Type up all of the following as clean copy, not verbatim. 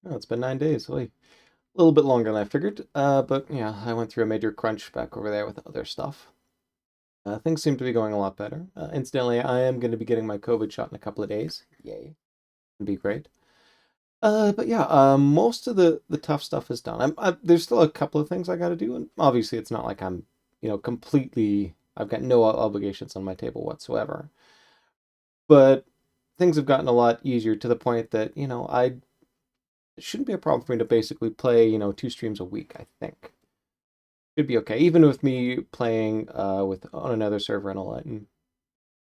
Oh, it's been 9 days. Like, a little bit longer than I figured. But yeah, I went through a major crunch back over there with other stuff. Things seem to be going a lot better. Incidentally, I am going to be getting my COVID shot in a couple of days. Yay. It'd be great. But yeah, most of the tough stuff is done. There's still a couple of things I got to do, and obviously it's not like I'm, completely. I've got no obligations on my table whatsoever. But things have gotten a lot easier to the point that it shouldn't be a problem for me to basically play 2 streams a week. I think should be okay, even with me playing with on another server and all that. And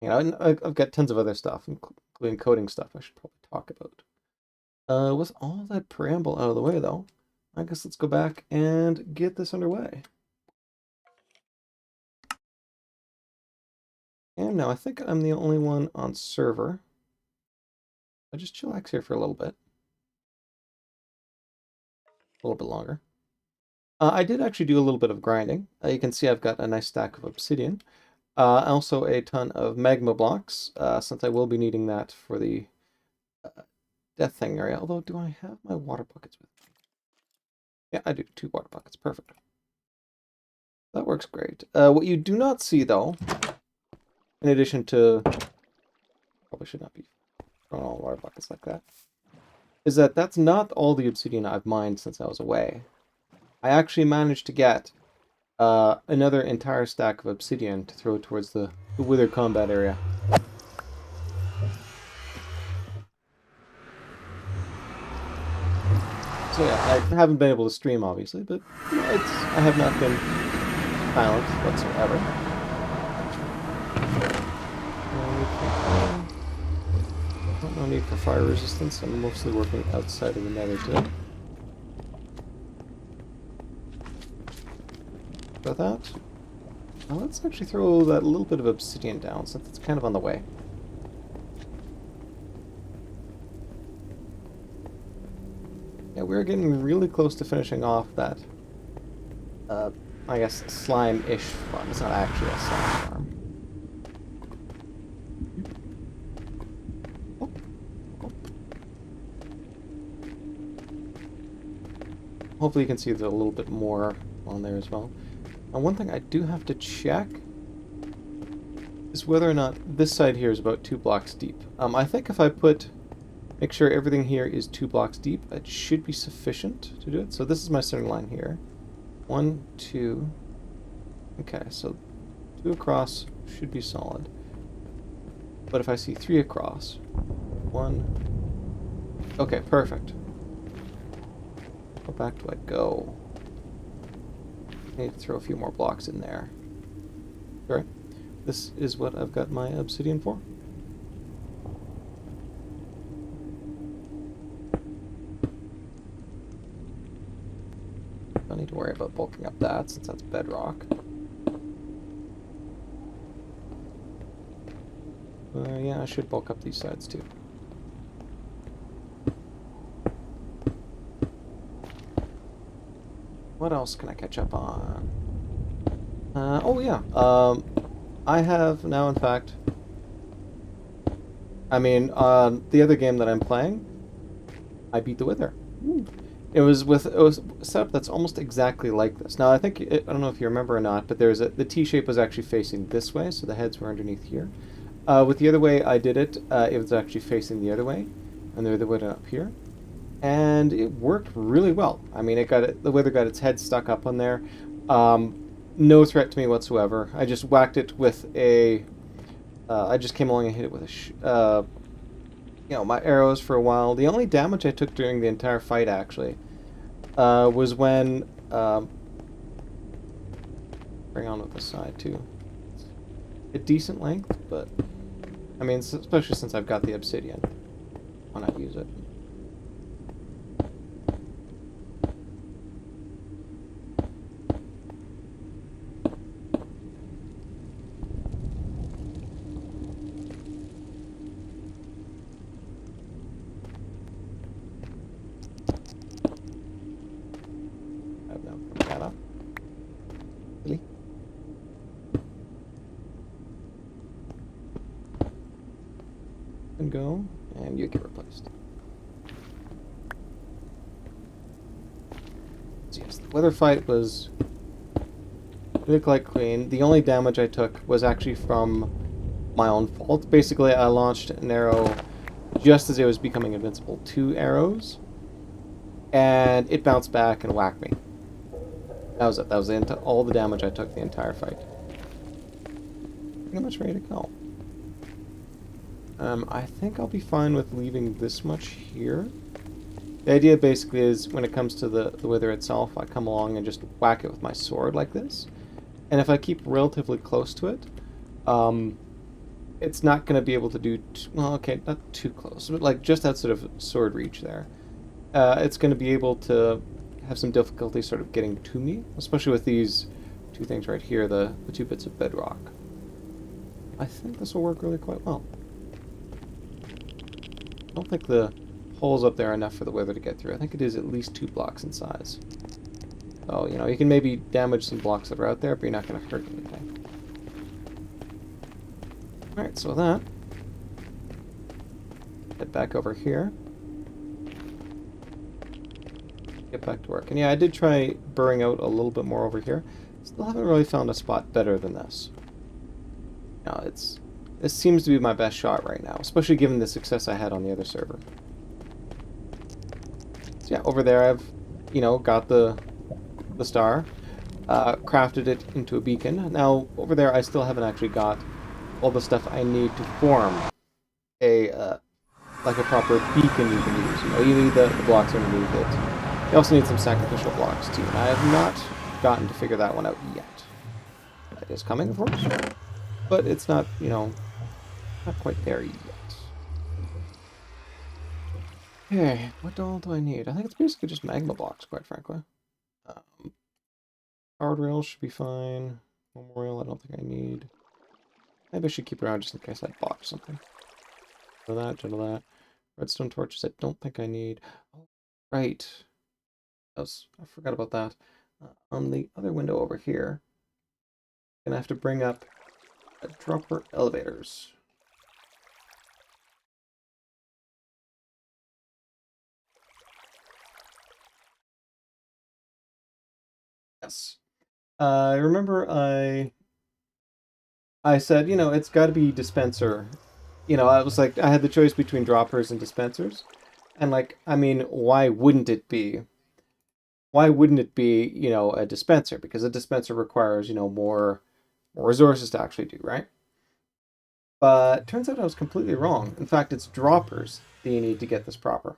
and I've got tons of other stuff, including coding stuff. I should probably talk about. With all that preamble out of the way, though, I guess let's go back and get this underway. And now I think I'm the only one on server. I'll just chillax here for a little bit. A little bit longer. I did actually do a little bit of grinding. You can see I've got a nice stack of obsidian. Also a ton of magma blocks, since I will be needing that for the death thing area. Although, do I have my water buckets with me? Yeah, I do. 2 water buckets. Perfect. That works great. What you do not see, though, in addition to... Probably should not be throwing all water buckets like that, is that that's not all the obsidian I've mined since I was away. I actually managed to get another entire stack of obsidian to throw towards the Wither combat area. So yeah, I haven't been able to stream, obviously, but I have not been silent whatsoever. No need for fire resistance. I'm mostly working outside of the nether today. About that. Now let's actually throw that little bit of obsidian down, since it's kind of on the way. Yeah, we're getting really close to finishing off that, I guess, slime-ish farm. It's not actually a slime farm. Hopefully you can see there's a little bit more on there as well. Now, one thing I do have to check is whether or not this side here is about 2 blocks deep. I think if I make sure everything here is 2 blocks deep, it should be sufficient to do it. So this is my center line here. 1, 2. Okay, so 2 across should be solid. But if I see 3 across, 1. Okay, perfect. How back do I go? I need to throw a few more blocks in there. Alright, this is what I've got my obsidian for. Don't need to worry about bulking up that, since that's bedrock. Yeah, I should bulk up these sides too. What else can I catch up on? Oh yeah, I have now, in fact, the other game that I'm playing, I beat the Wither. It was a setup that's almost exactly like this. Now, I don't know if you remember or not, but the T-shape was actually facing this way, so the heads were underneath here. With the other way I did it, it was actually facing the other way, and the other way up here. And it worked really well. I mean, the Wither got its head stuck up on there. No threat to me whatsoever. I just whacked it with I just came along and hit it with my arrows for a while. The only damage I took during the entire fight, actually, was when, bring on with the side, too. A decent length, but, I mean, especially since I've got the obsidian. Why not use it? I've now put that up. Really? And go, and you get replaced. So yes, the weather fight was really quite clean. The only damage I took was actually from my own fault. Basically, I launched an arrow just as it was becoming invincible. 2 arrows, and it bounced back and whacked me. That was it. That was all the damage I took the entire fight. Pretty much ready to go. I think I'll be fine with leaving this much here. The idea basically is when it comes to the wither itself, I come along and just whack it with my sword like this. And if I keep relatively close to it, it's not going to be able to do... well, okay, not too close, but like just that sort of sword reach there. It's going to be able to have some difficulty sort of getting to me, especially with these 2 things right here, the 2 bits of bedrock. I think this will work really quite well. I don't think the holes up there are enough for the wither to get through. I think it is at least 2 blocks in size. So, you can maybe damage some blocks that are out there, but you're not going to hurt anything. Alright, so that. Head back over here. Get back to work. And yeah, I did try burring out a little bit more over here. Still haven't really found a spot better than this. No, this seems to be my best shot right now, especially given the success I had on the other server. So yeah, over there I've, got the star, crafted it into a beacon. Now, over there I still haven't actually got all the stuff I need to form like a proper beacon you can use. You need the blocks underneath it. You also need some sacrificial blocks too, and I have not gotten to figure that one out yet. That is coming, of course, but it's not, not quite there yet. Okay, what all do I need? I think it's basically just magma blocks, quite frankly. Powered rails should be fine. One more rail I don't think I need. Maybe I should keep around just in case I bought something. General that. Redstone torches I don't think I need. Oh, right. I forgot about that. On the other window over here, I'm gonna have to bring up dropper elevators. Yes. I remember I said, it's got to be dispenser. I was like, I had the choice between droppers and dispensers. And like, I mean, why wouldn't it be? Why wouldn't it be, a dispenser? Because a dispenser requires, more resources to actually do, right? But turns out I was completely wrong. In fact, it's droppers that you need to get this proper.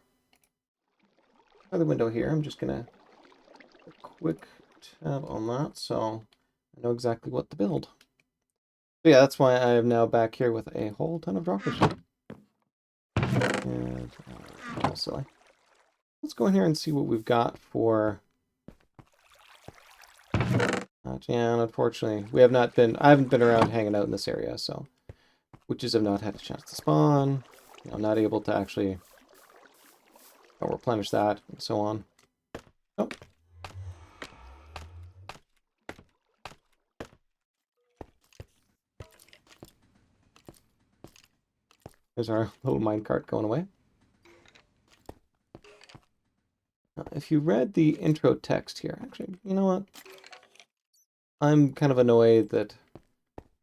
Another window here. I'm just gonna quick tab on that so I know exactly what to build. But yeah, that's why I am now back here with a whole ton of droppers. And all silly. Let's go in here and see what we've got for. And unfortunately, we have not been. I haven't been around hanging out in this area, so witches have not had a chance to spawn. I'm not able to actually replenish that and so on. Oh. There's our little minecart going away. Now, if you read the intro text here, actually, you know what? I'm kind of annoyed that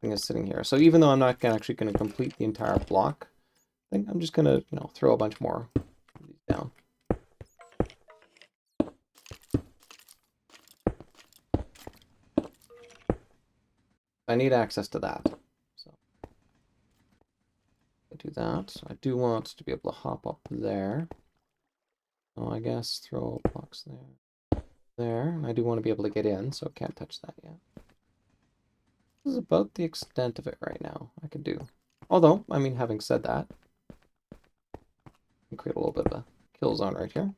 thing is sitting here. So even though I'm not actually going to complete the entire block, I think I'm just going to, throw a bunch more down. I need access to that. So I do do that. I do want to be able to hop up there. So I guess throw blocks there. There. And I do want to be able to get in, so can't touch that yet. This is about the extent of it right now. I could do. Although, I mean, having said that, I can create a little bit of a kill zone right here.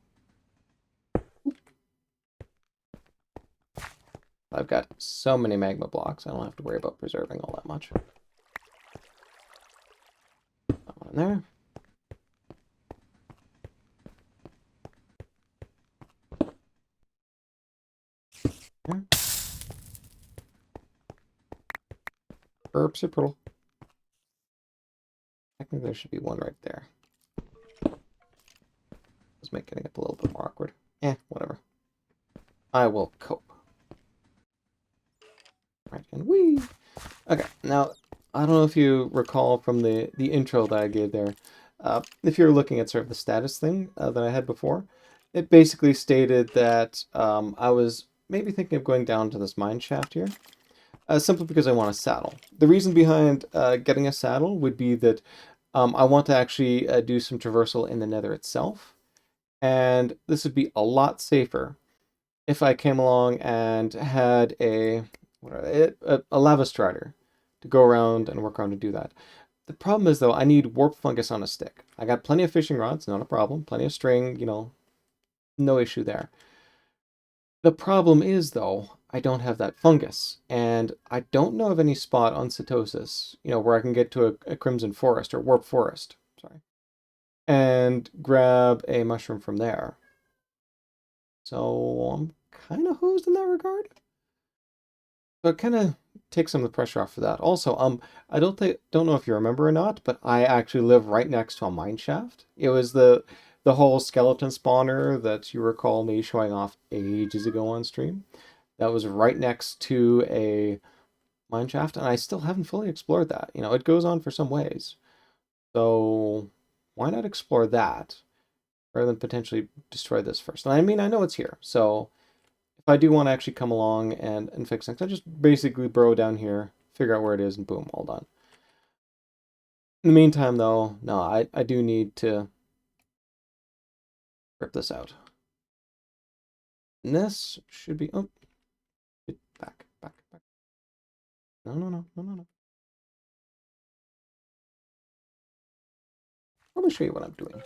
I've got so many magma blocks, I don't have to worry about preserving all that much. That one in there. There. Herbs are purple. I think there should be one right there. Let's make getting up a little bit more awkward. Whatever. I will cope. Right, and whee! Okay, now, I don't know if you recall from the intro that I gave there, if you're looking at sort of the status thing that I had before, it basically stated that I was maybe thinking of going down to this mine shaft here, simply because I want a saddle. The reason behind getting a saddle would be that I want to actually do some traversal in the nether itself, and this would be a lot safer if I came along and had a lava strider to go around and work on to do that. The problem is, though, I need warp fungus on a stick. I got plenty of fishing rods, not a problem. Plenty of string, you know, no issue there. The problem is, though, I don't have that fungus, and I don't know of any spot on Setosis, you know, where I can get to a crimson forest, or warp forest, sorry, and grab a mushroom from there. So I'm kind of hosed in that regard. So it kind of takes some of the pressure off of that. Also, I don't know if you remember or not, but I actually live right next to a mine shaft. It was the whole skeleton spawner that you recall me showing off ages ago on stream. That was right next to a mine shaft, and I still haven't fully explored that. You know, it goes on for some ways. So why not explore that rather than potentially destroy this first? And I mean, I know it's here, so if I do want to actually come along and fix things, I just basically burrow down here, figure out where it is, and boom, all done. In the meantime, though, no, I do need to rip this out. And this should be... Oh, back. No. Let me show you what I'm doing.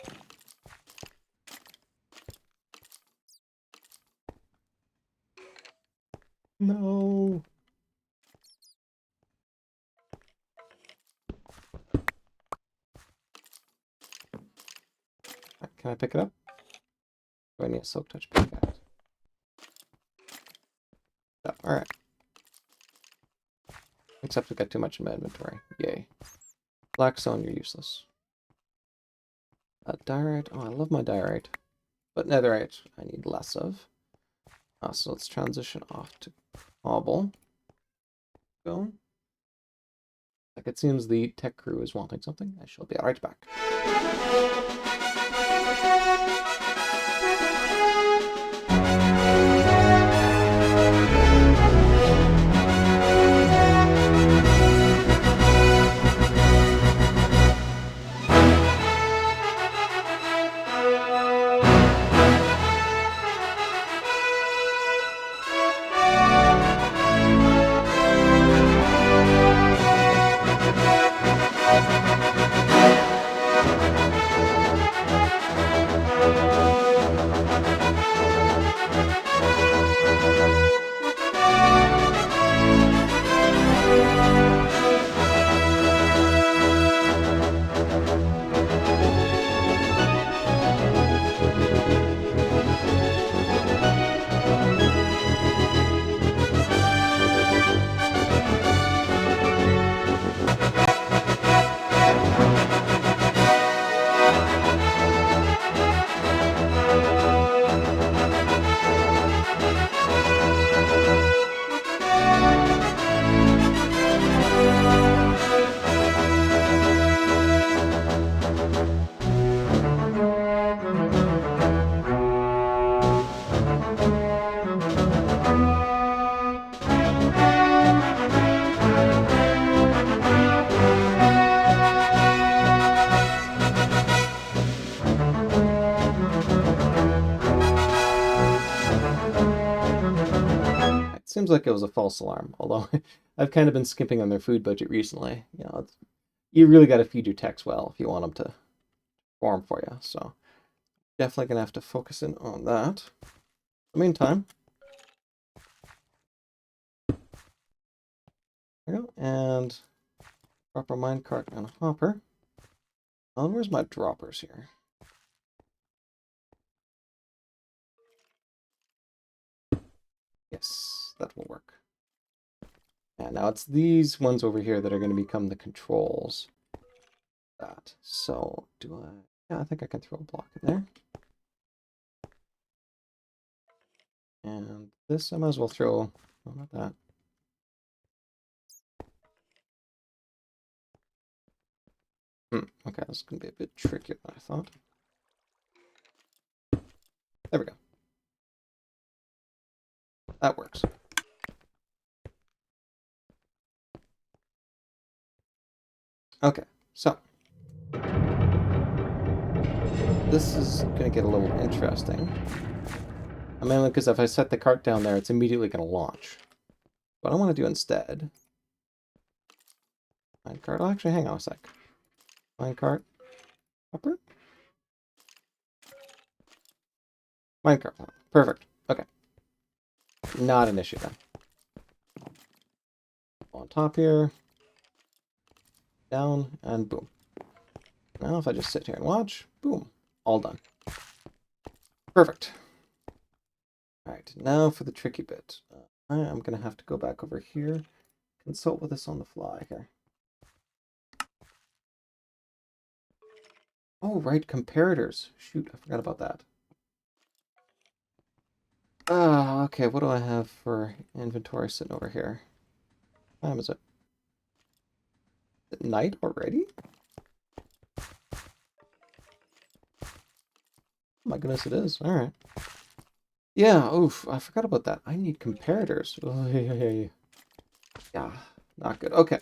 No. Can I pick it up? Do I need a silk touch pickaxe? Oh, alright. Except I've got too much in my inventory. Yay. Blackstone, you're useless. Diorite. Oh, I love my diorite. But netherite, I need less of. So let's transition off to cobble. Go. Like it seems the tech crew is wanting something. I shall be right back. seems like it was a false alarm, although I've kind of been skimping on their food budget recently. You know, you really got to feed your techs well if you want them to perform for you. So definitely gonna have to focus in on that. In the meantime, there we go, and drop a minecart and a hopper. Oh, where's my droppers here? Yes, that will work. Yeah, now it's these ones over here that are going to become the controls. That. So, do I... Yeah, I think I can throw a block in there. And this, I might as well throw... Oh, not that. Okay, this is going to be a bit trickier than I thought. There we go. That works. Okay, so... This is going to get a little interesting. Mainly because if I set the cart down there, it's immediately going to launch. What I want to do instead... Minecart... Oh, actually, hang on a sec. Minecart. Hopper? Minecart. Perfect. Okay. Not an issue then. On top here. Down, and boom. Now if I just sit here and watch, boom. All done. Perfect. Alright, now for the tricky bit. I am going to have to go back over here. Consult with this on the fly here. Oh, right, comparators. Shoot, I forgot about that. Okay, what do I have for inventory sitting over here? What time is it? Is it night already? Oh my goodness, it is. Alright. Yeah, oof, I forgot about that. I need comparators. Oh, hey. Yeah, not good. Okay.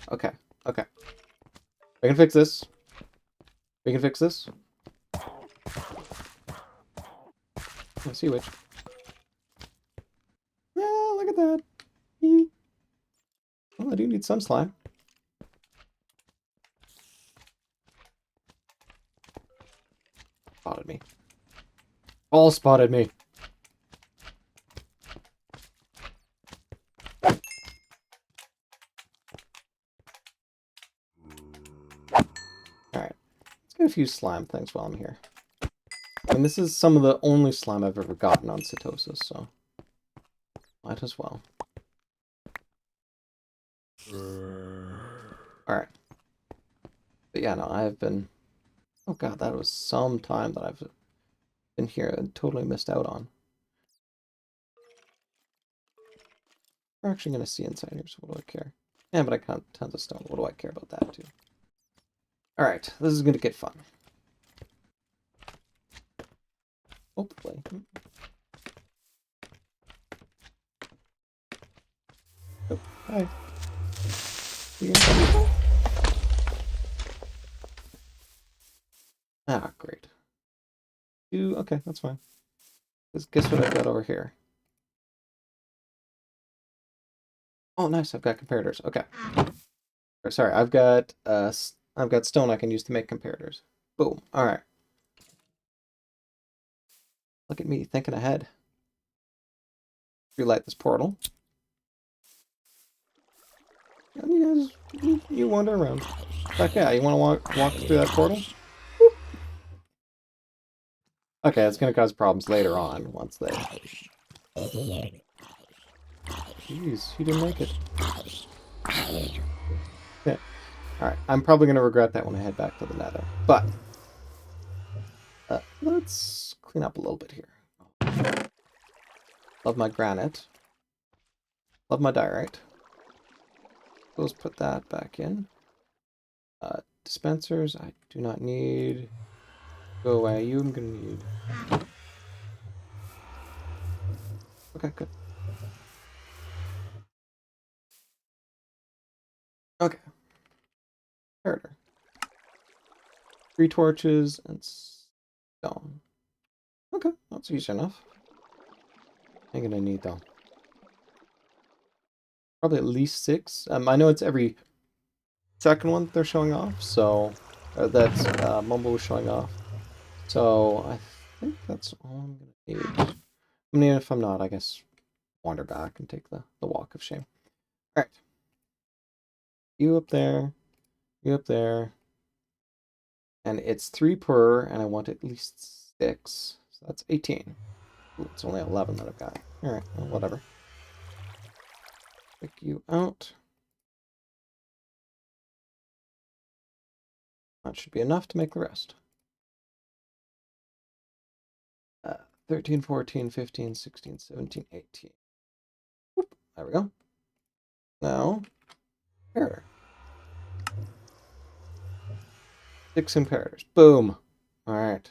We can fix this. We can fix this. Let's see which. Yeah, look at that. Well, I do need some slime. Spotted me. All spotted me. Alright. Let's get a few slime things while I'm here. And this is some of the only slime I've ever gotten on Setosis, so might as well. Alright. But yeah, no, I've been... Oh god, that was some time that I've been here and totally missed out on. We're actually going to see inside here, so what do I care? Yeah, but I got tons of stone. What do I care about that, too? Alright, this is going to get fun. Hopefully. Oh, hi. Ah, great. Okay, that's fine. Guess what I've got over here? Oh, nice, I've got comparators. Okay. Or, sorry, I've got stone I can use to make comparators. Boom. Alright. Look at me thinking ahead. Relight this portal. And you wander around. Like, yeah, you want to walk through that portal? Whoop. Okay, it's going to cause problems later on once they... Jeez, he didn't make it. Yeah. Alright, I'm probably going to regret that when I head back to the nether. But, let's clean up a little bit here. Love my granite. Love my diorite. Let's put that back in. Dispensers, I do not need. Go away, you I'm gonna need. Okay, good. Okay. Harder. 3 torches and stone. Okay, that's easy enough. I'm gonna need though. Probably at least 6. I know it's every second one that they're showing off, so that Mumble was showing off. So I think that's all I'm gonna need. I mean, if I'm not, I guess wander back and take the walk of shame. All right, you up there, you up there, and it's 3 per, and I want at least 6, so that's 18. Ooh, it's only 11 that I've got. All right, well, whatever. Pick you out. That should be enough to make the rest. 13, 14, 15, 16, 17, 18. Whoop, there we go. Now, imperator. 6 imperators. Boom. All right.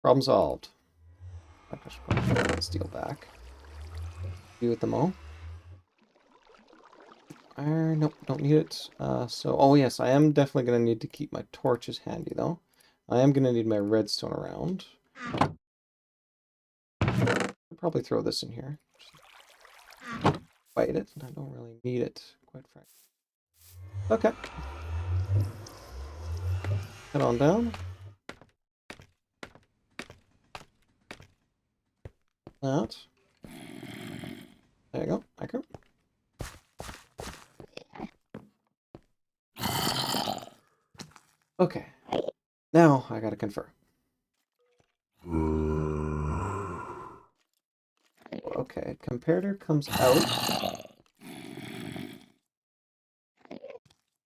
Problem solved. I should probably put that steel back. You with them all. Nope, don't need it. Oh yes, I am definitely going to need to keep my torches handy, though. I am going to need my redstone around. I'll probably throw this in here. Fight it. I don't really need it, quite frankly. Okay. Head on down. That. There you go. I go. Okay. Now I gotta confer. Okay, comparator comes out.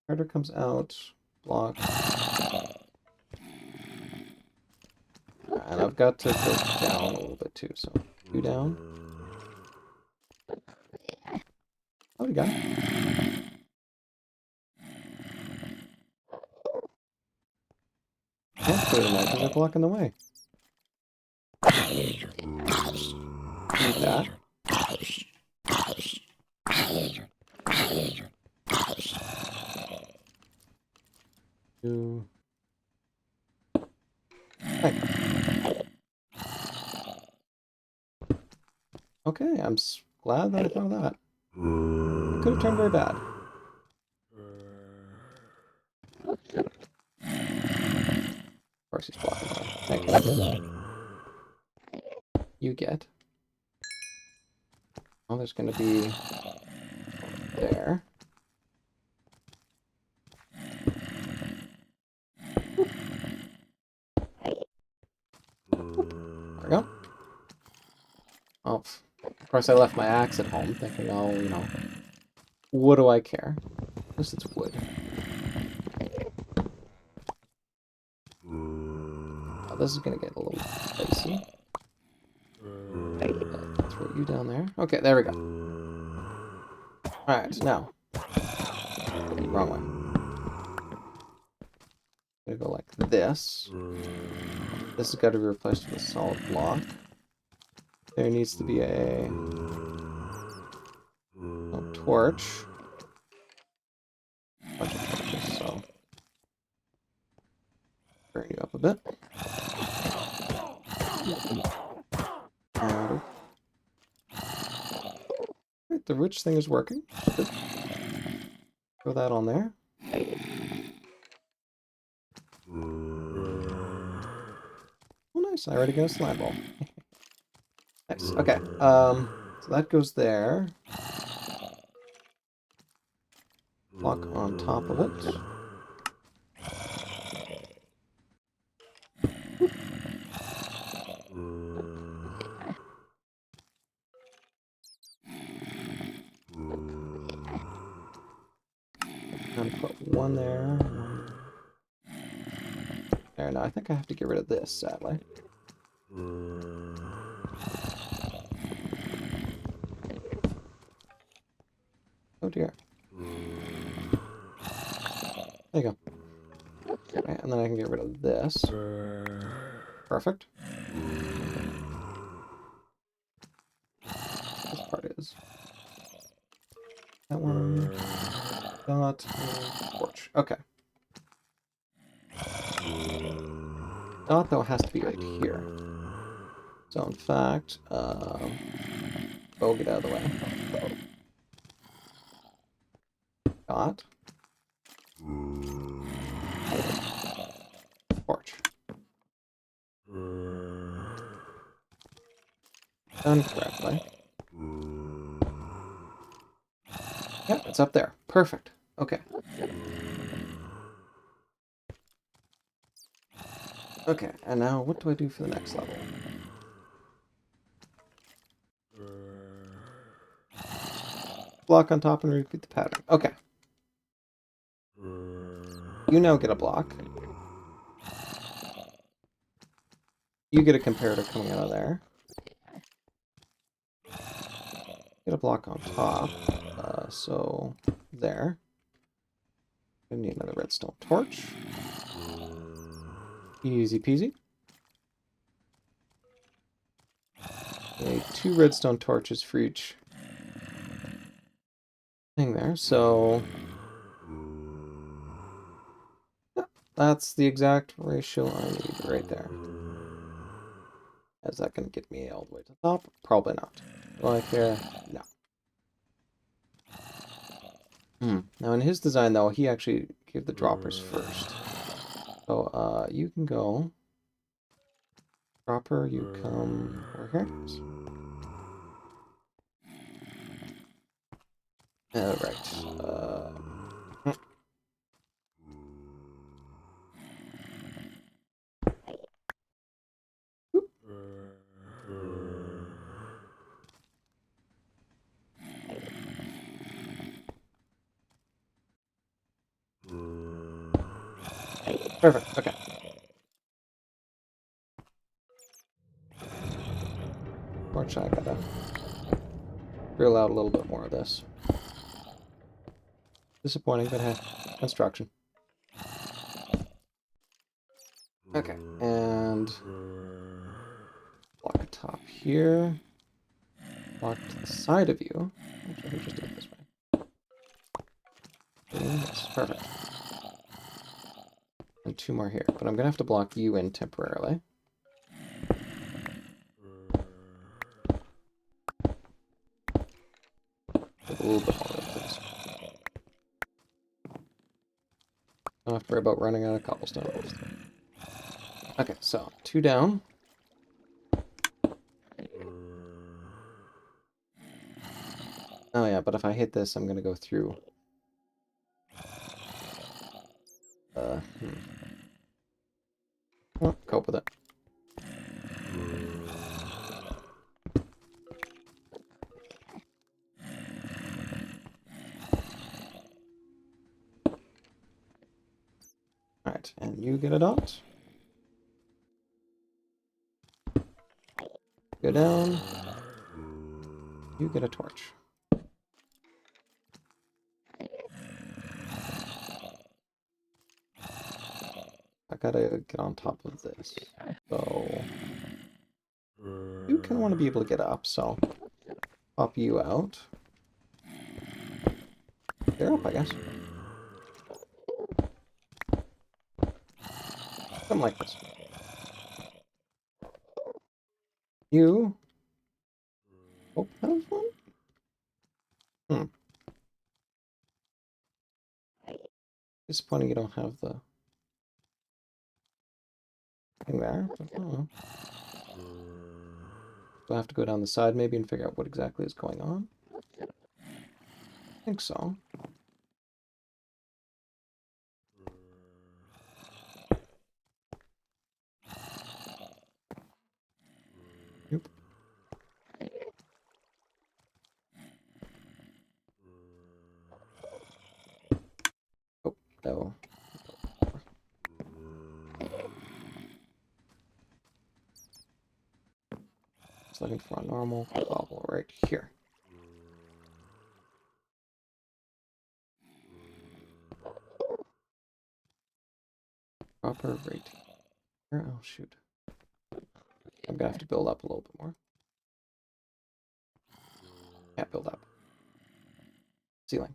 Comparator comes out. Block. And I've got to go down a little bit too, so you down. Oh, you got it. Can't put it in there because they're blocking the way. Eat that. Okay, I'm glad that I thought of that. It could have turned very bad. Of course he's blocking that. Thank you. You get. Oh, there's going to be there. There we go. Oh, of course I left my axe at home, thinking, oh, you know, what do I care? At least it's wood. Oh, this is going to get a little dicey. Throw you down there. Okay, there we go. Alright, now. Wrong way. Gonna go like this. This has got to be replaced with a solid block. There needs to be a torch. Bunch of torches, so burn you up a bit. And right, the rich thing is working. Good. Throw that on there. Oh, nice! I already got a slime ball. Nice. Okay. So that goes there. Block on top of it. And put one there. There, no, I think I have to get rid of this, sadly. Oh dear. There you go. Okay, and then I can get rid of this. Perfect. This part is. That one. Dot. Torch. Okay. Dot, though, has to be right here. So, in fact, get out of the way. dot. Torch. Done correctly. Yep, it's up there. Perfect. Okay. Okay, and now what do I do for the next level? Block on top and repeat the pattern. Okay. You now get a block. You get a comparator coming out of there. Get a block on top. So, there. I need another redstone torch. Easy peasy. Okay, 2 redstone torches for each thing there, so... Yep, that's the exact ratio I need right there. Is that going to get me all the way to the top? Probably not. Do I care? No. Now in his design, though, he actually gave the droppers first. So, you can go... Dropper, you come over here. Right. Perfect, okay. Fortunately, I gotta drill out a little bit more of this. Disappointing, but hey, construction. Okay, and block a top here. Block to the side of you. Actually, we just do it this way. Yes, perfect. And 2 more here, but I'm gonna have to block you in temporarily. A little bit more of this. Don't have to worry about running out of cobblestone. Okay, so 2 down. Oh yeah, but if I hit this, I'm gonna go through. Well, cope with it. Alright, and you get a dot. Go down. You get a torch. I gotta get on top of this. So... You kind of want to be able to get up, so... Pop you out. They're up, I guess. Something like this. You... Oh, have one? Disappointing you don't have the... thing there, but I don't know. Do I have to go down the side maybe and figure out what exactly is going on? I think so. Nope. Oh, no. Just looking for a normal bubble right here. Proper right here. Oh, shoot. I'm gonna have to build up a little bit more. Can't build up. Ceiling.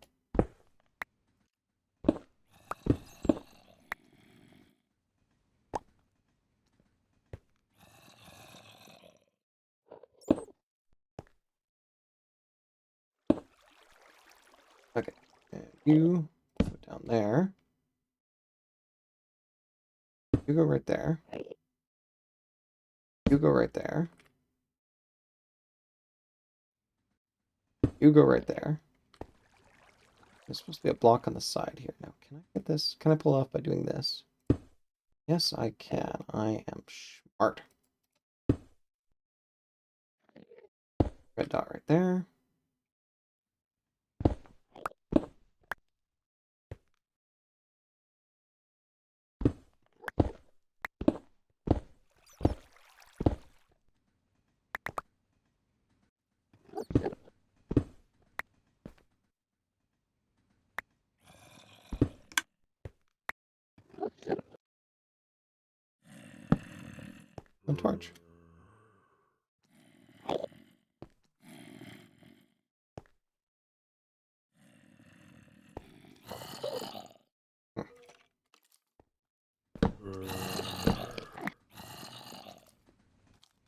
Okay. And you there. You go right there. You go right there. You go right there. There's supposed to be a block on the side here. Now, can I get this? Can I pull off by doing this? Yes, I can. I am smart. Red dot right there. And torch.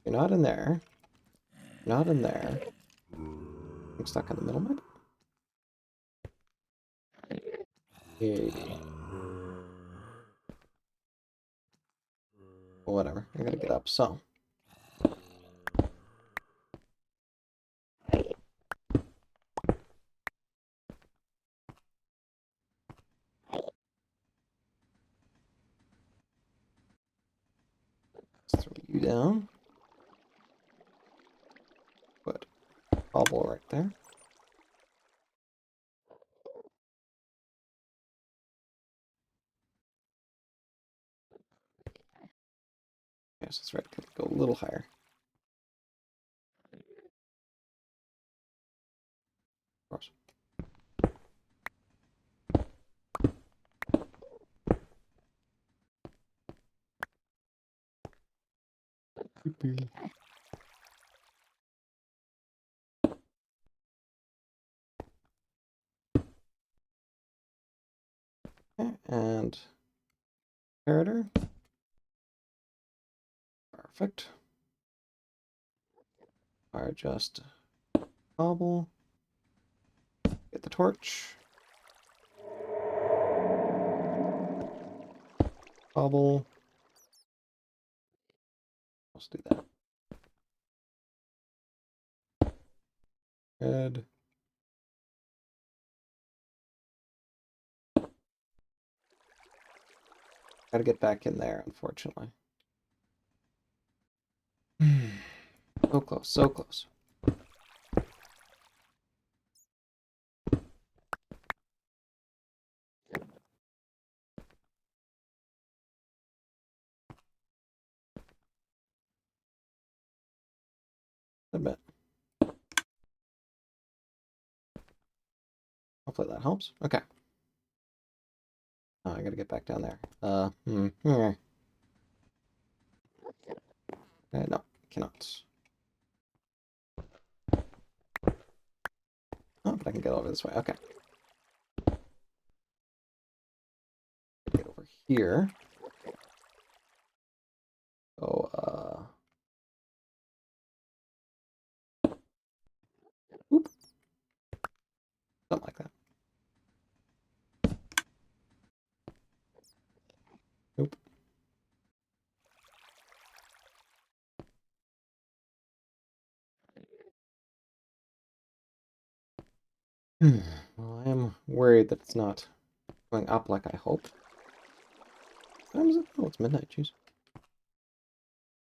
You're not in there. You're not in there. I'm stuck in the middle, maybe? Maybe. Well, whatever. I gotta get up, so. Let's throw you down. Put bubble right there. Yes, that's right. Could go a little higher. Of course. Okay, and inheritor. Perfect. Fire just cobble. Get the torch. Cobble. Let's do that. Red. Gotta get back in there, unfortunately. So close, so close. Admit. Hopefully that helps. Okay. Oh, I gotta get back down there. No, cannot. Oh, but I can get over this way. Okay. Get over here. Oh, oop. Something like that. Nope. Well, I am worried that it's not going up like I hope. What time is it? Oh, it's midnight. Jeez.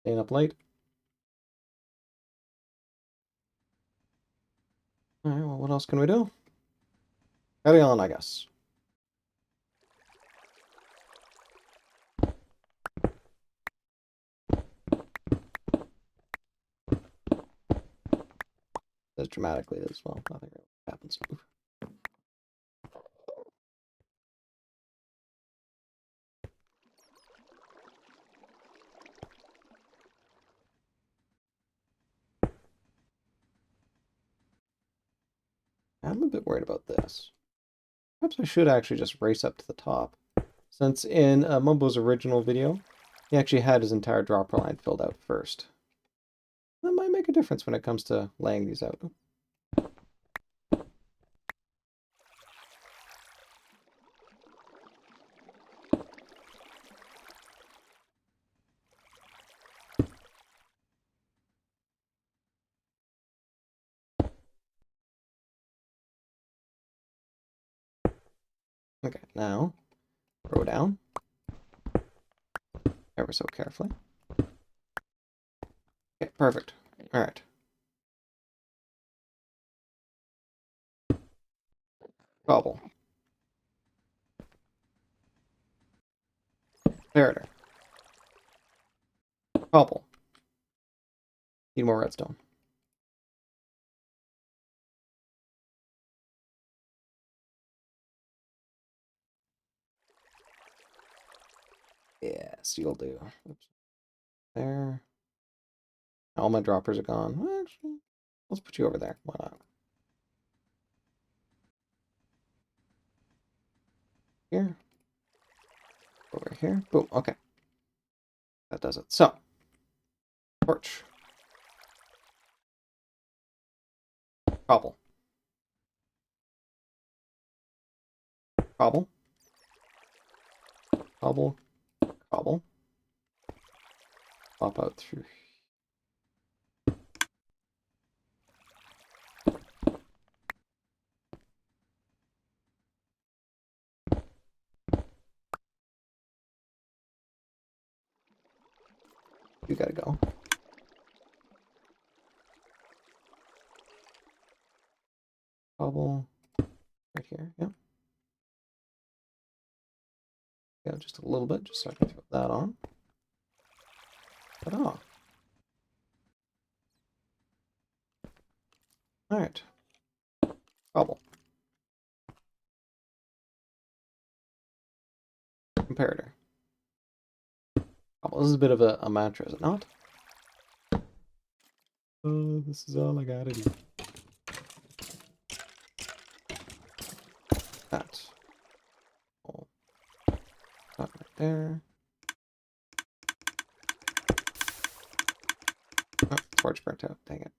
Staying up late. Alright, well, what else can we do? Carry on, I guess. As dramatically as well. Nothing really happens. Oof. I'm a bit worried about this. Perhaps I should actually just race up to the top. Since in Mumbo's original video, he actually had his entire dropper line filled out first. That might make a difference when it comes to laying these out. Okay, now throw down ever so carefully. Okay, perfect. All right. Cobble. Comparator. Cobble. Need more redstone. Yes, you'll do. Oops. There. All my droppers are gone. Well, actually, let's put you over there. Why not? Here. Over here. Boom. Okay. That does it. So, torch. Cobble. Cobble. Cobble. Cobble. Pop out through. You gotta go. Cobble. Right here. Yep. Yeah, just a little bit, just so I can throw that on. Ta-da. Alright. Cobble. Comparator. Cobble. This is a bit of a mantra, is it not? Oh, this is all I gotta do. That. Oh, that right there. Oh, torch burnt out. Dang it.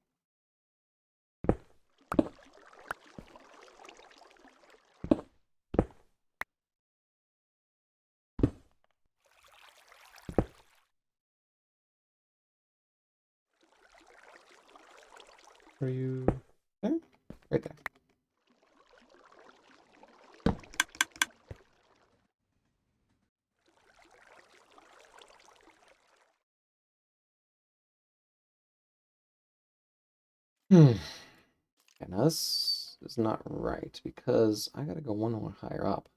Are you there? Right there. Hmm. Okay, now this is not right because I gotta go one more higher up.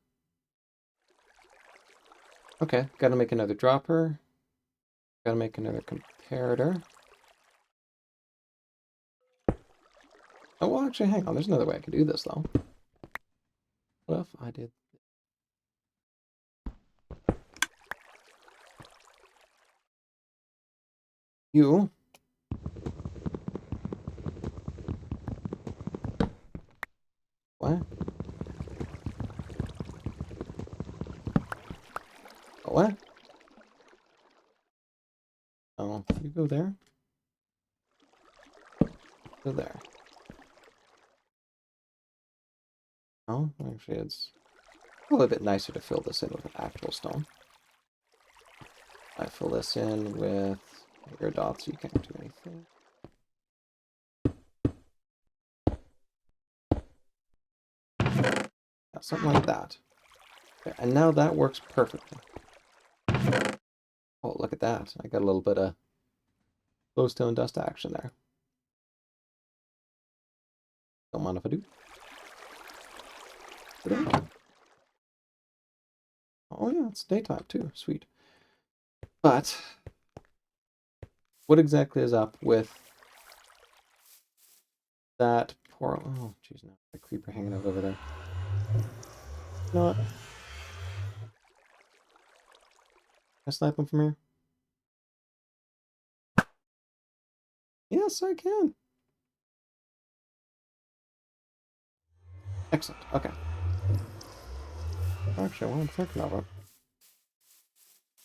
Okay, gotta make another dropper. Gotta make another comparator. Oh, well, actually, hang on. There's another way I can do this, though. What if I did you? What? Oh, what? Oh, you go there. Go there. Oh, actually, it's probably a bit nicer to fill this in with actual stone. I fill this in with your dots, so you can't do anything. Yeah, something like that. Okay, and now that works perfectly. Oh, look at that. I got a little bit of glowstone dust action there. Don't mind if I do. Oh yeah, it's daytime too. Sweet. But what exactly is up with that poor... Oh, jeez, no. A creeper hanging out over there. You know what? Can I snipe him from here? Yes, I can. Excellent. Okay. Actually, what I'm thinking of it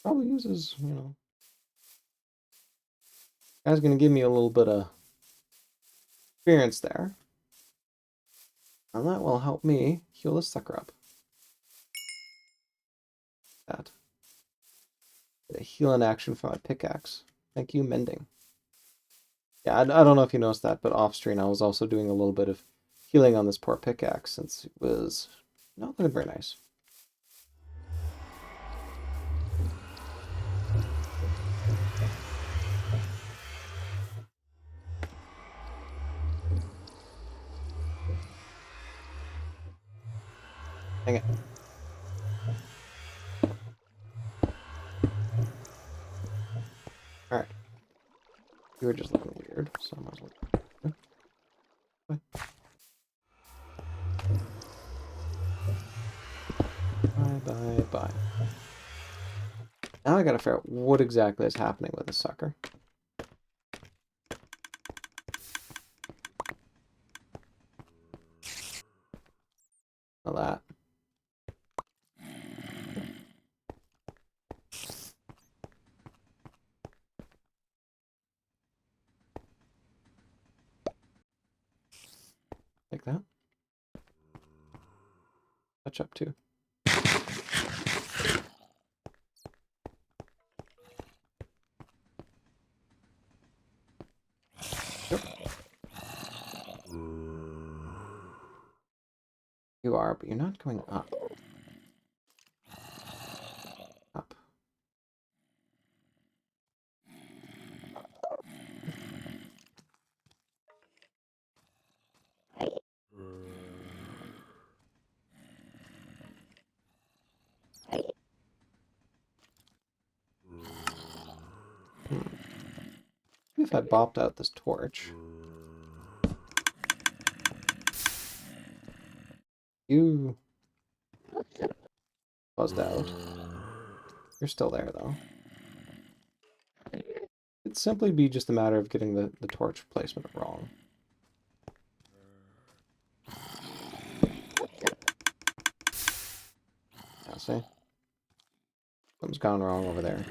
probably uses, guy's gonna give me a little bit of experience there. And that will help me heal this sucker up. That. Get a healing action for my pickaxe. Thank you, mending. Yeah, I don't know if you noticed that, but off screen I was also doing a little bit of healing on this poor pickaxe since it was not looking very nice. Dang it. Alright. You were just looking weird, so I might as well. Bye, bye, bye. Now I gotta figure out what exactly is happening with this sucker. Now that. Like that. Touch up too. Yep. You are, but you're not going up. Up. If I bopped out this torch. You buzzed out. You're still there, though. It'd simply be just a matter of getting the torch placement wrong. Yeah, see? Something's gone wrong over there.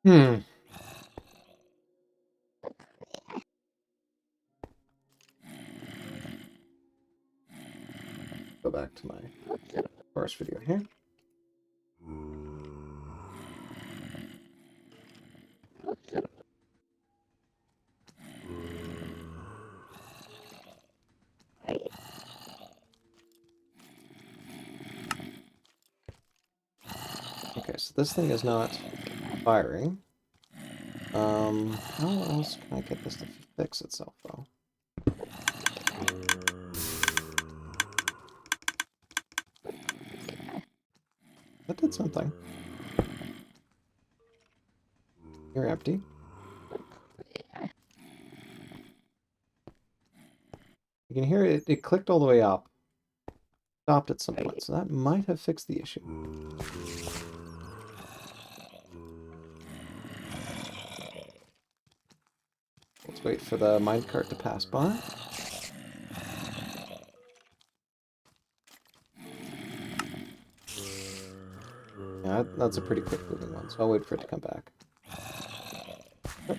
Hmm. Go back to my first video here. Okay, so this thing is not firing. How else can I get this to fix itself, though? That did something. You're empty. You can hear it, it clicked all the way up. Stopped at some point, so that might have fixed the issue. Let's wait for the minecart to pass by. Yeah, that's a pretty quick moving one, so I'll wait for it to come back. Oh.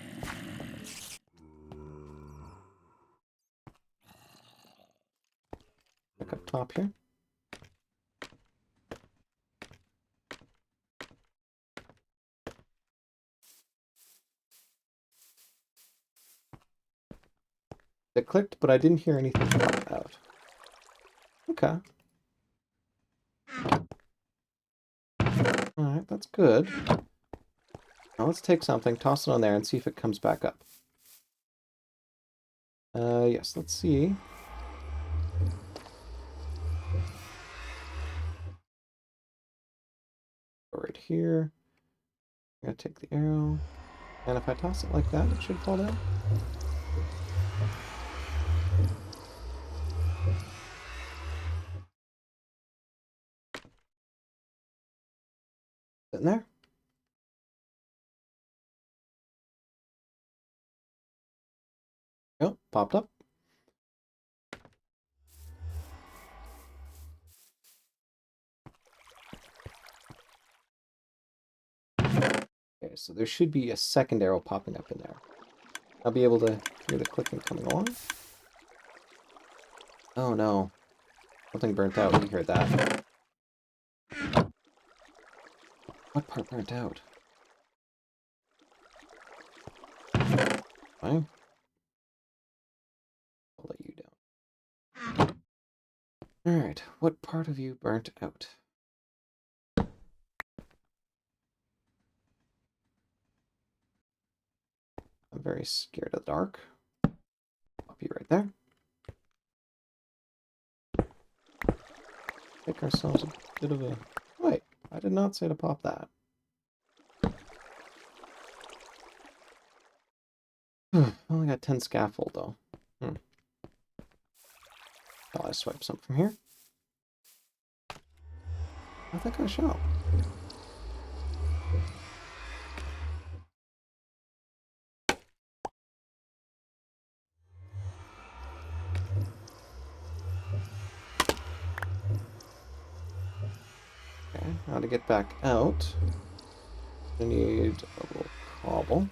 Back up top here. It clicked, but I didn't hear anything pop out. Okay. Alright, that's good. Now let's take something, toss it on there, and see if it comes back up. Yes, let's see. Go right here. I'm gonna take the arrow. And if I toss it like that, it should fall down. Sitting there. Oh, popped up. Okay, so there should be a second arrow popping up in there. I'll be able to hear the clicking coming along. Oh no. Something burnt out. You heard that. What part burnt out? way. I'll let you down. Alright, what part of you burnt out? I'm very scared of the dark. Pop you right there. Make ourselves a bit of a... Wait, I did not say to pop that. Only got 10 scaffold, though. Shall I swipe some from here? I think I shall. Okay, now to get back out, I need a little cobble.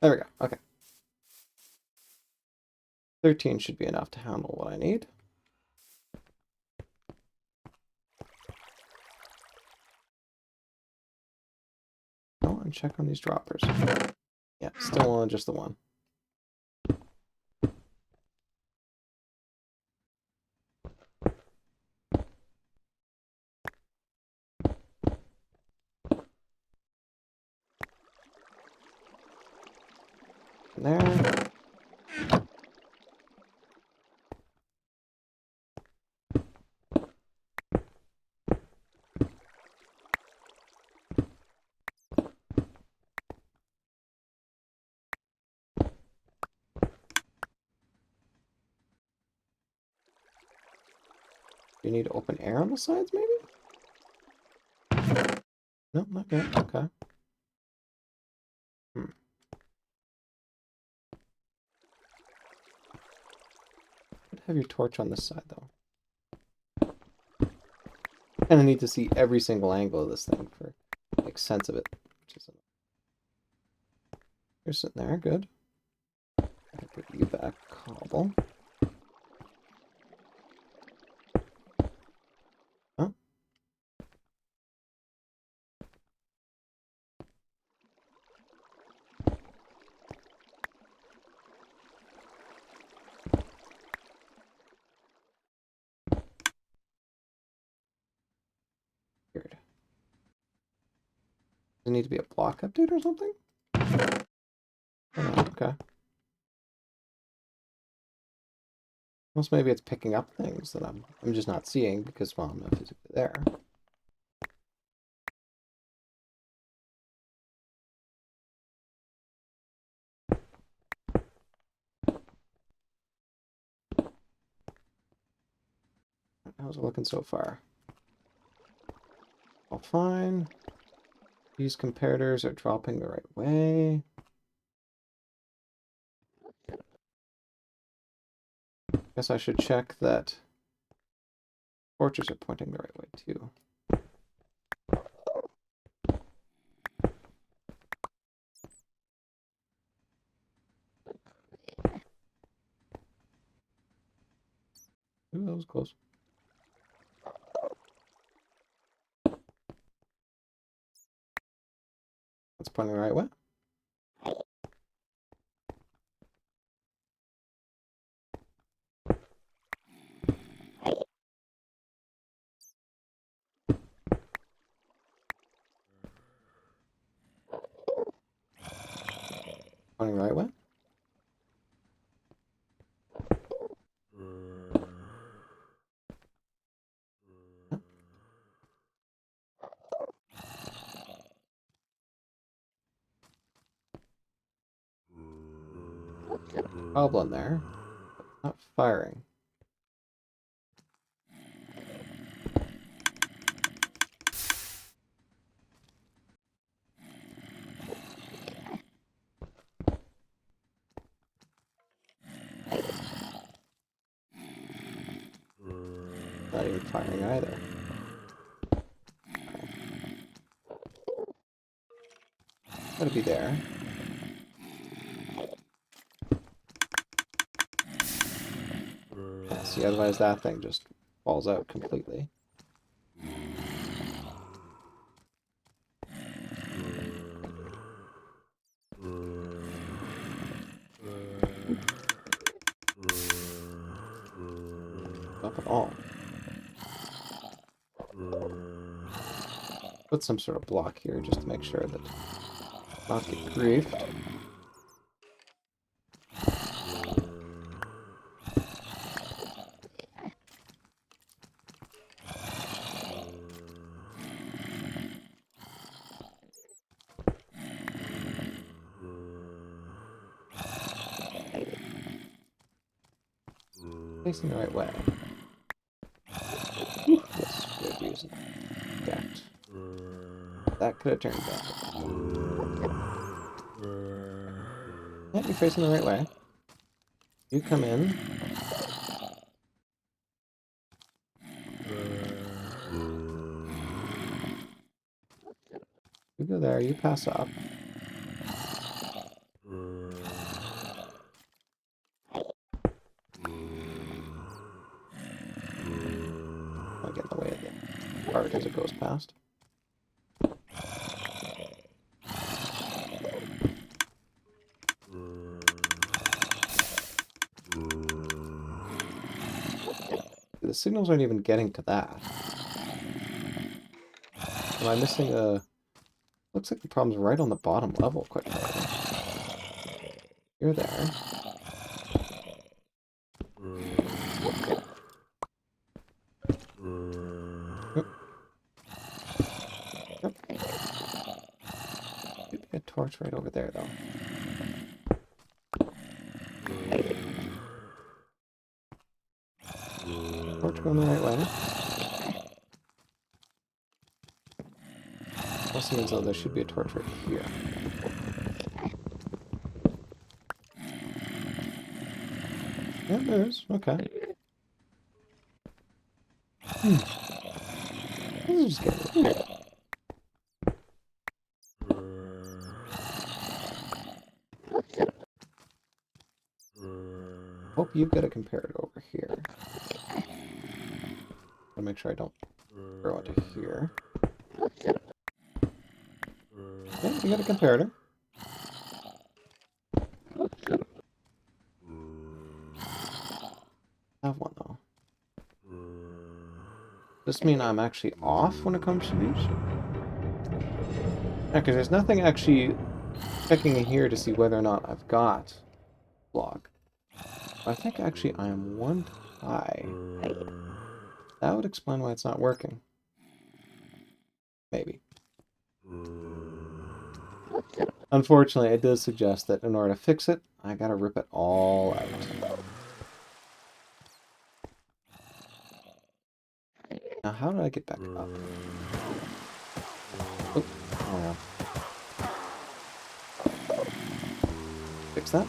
There we go, okay. 13 should be enough to handle what I need. Oh, and check on these droppers. Yeah, still on just the one. There. Do you need open air on the sides, maybe? No, not yet. Okay. Have your torch on this side, though. And I need to see every single angle of this thing for make sense of it. You're sitting there, good. I'll put you back, cobble. Huh? Weird. Does it need to be a block update or something? Oh, okay. Well, maybe it's picking up things that I'm just not seeing because, well, I'm not physically there. How's it looking so far? All fine. These comparators are dropping the right way. Guess I should check that torches are pointing the right way too. Ooh, that was close. That's pointing the right way. Pointing the right way. Problem there. Not firing. Not even firing either. Gotta be there. Yeah, see, see, otherwise that thing just falls out completely. Not at all. Put some sort of block here just to make sure that not get griefed. Facing the right way. Yes, good reason. That. That could have turned bad. Yeah, you're facing the right way. You come in. You go there, you pass up. I'll get in the way of the cart as it goes past. The signals aren't even getting to that. Am I missing a... Looks like the problem's right on the bottom level, quite frankly. You're there. Yep. Yep. Should be a torch right over there, though. Torch going the right way. Also means, though, there should be a torch right here. Yeah, there is. Okay. This is just getting weird. Hope you've got a comparator over here. Gotta make sure I don't throw it to here. Yeah, you got a comparator. I have one, though. Does this mean I'm actually off when it comes to these? Yeah, because there's nothing actually checking in here to see whether or not I've got block. I think actually I am one high. That would explain why it's not working. Maybe. Unfortunately, it does suggest that in order to fix it, I gotta rip it all out. Now, how do I get back up? Oh, yeah. Fix that.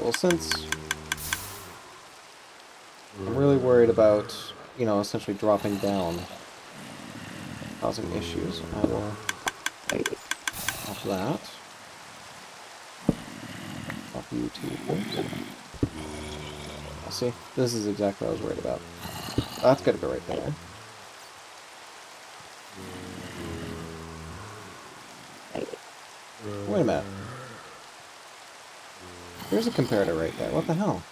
Well, since I'm really worried about, you know, essentially dropping down, causing issues, I will off that. Off you too, please. I'll see. This is exactly what I was worried about. That's gotta go right there. Wait a minute. There's a comparator right there. What the hell?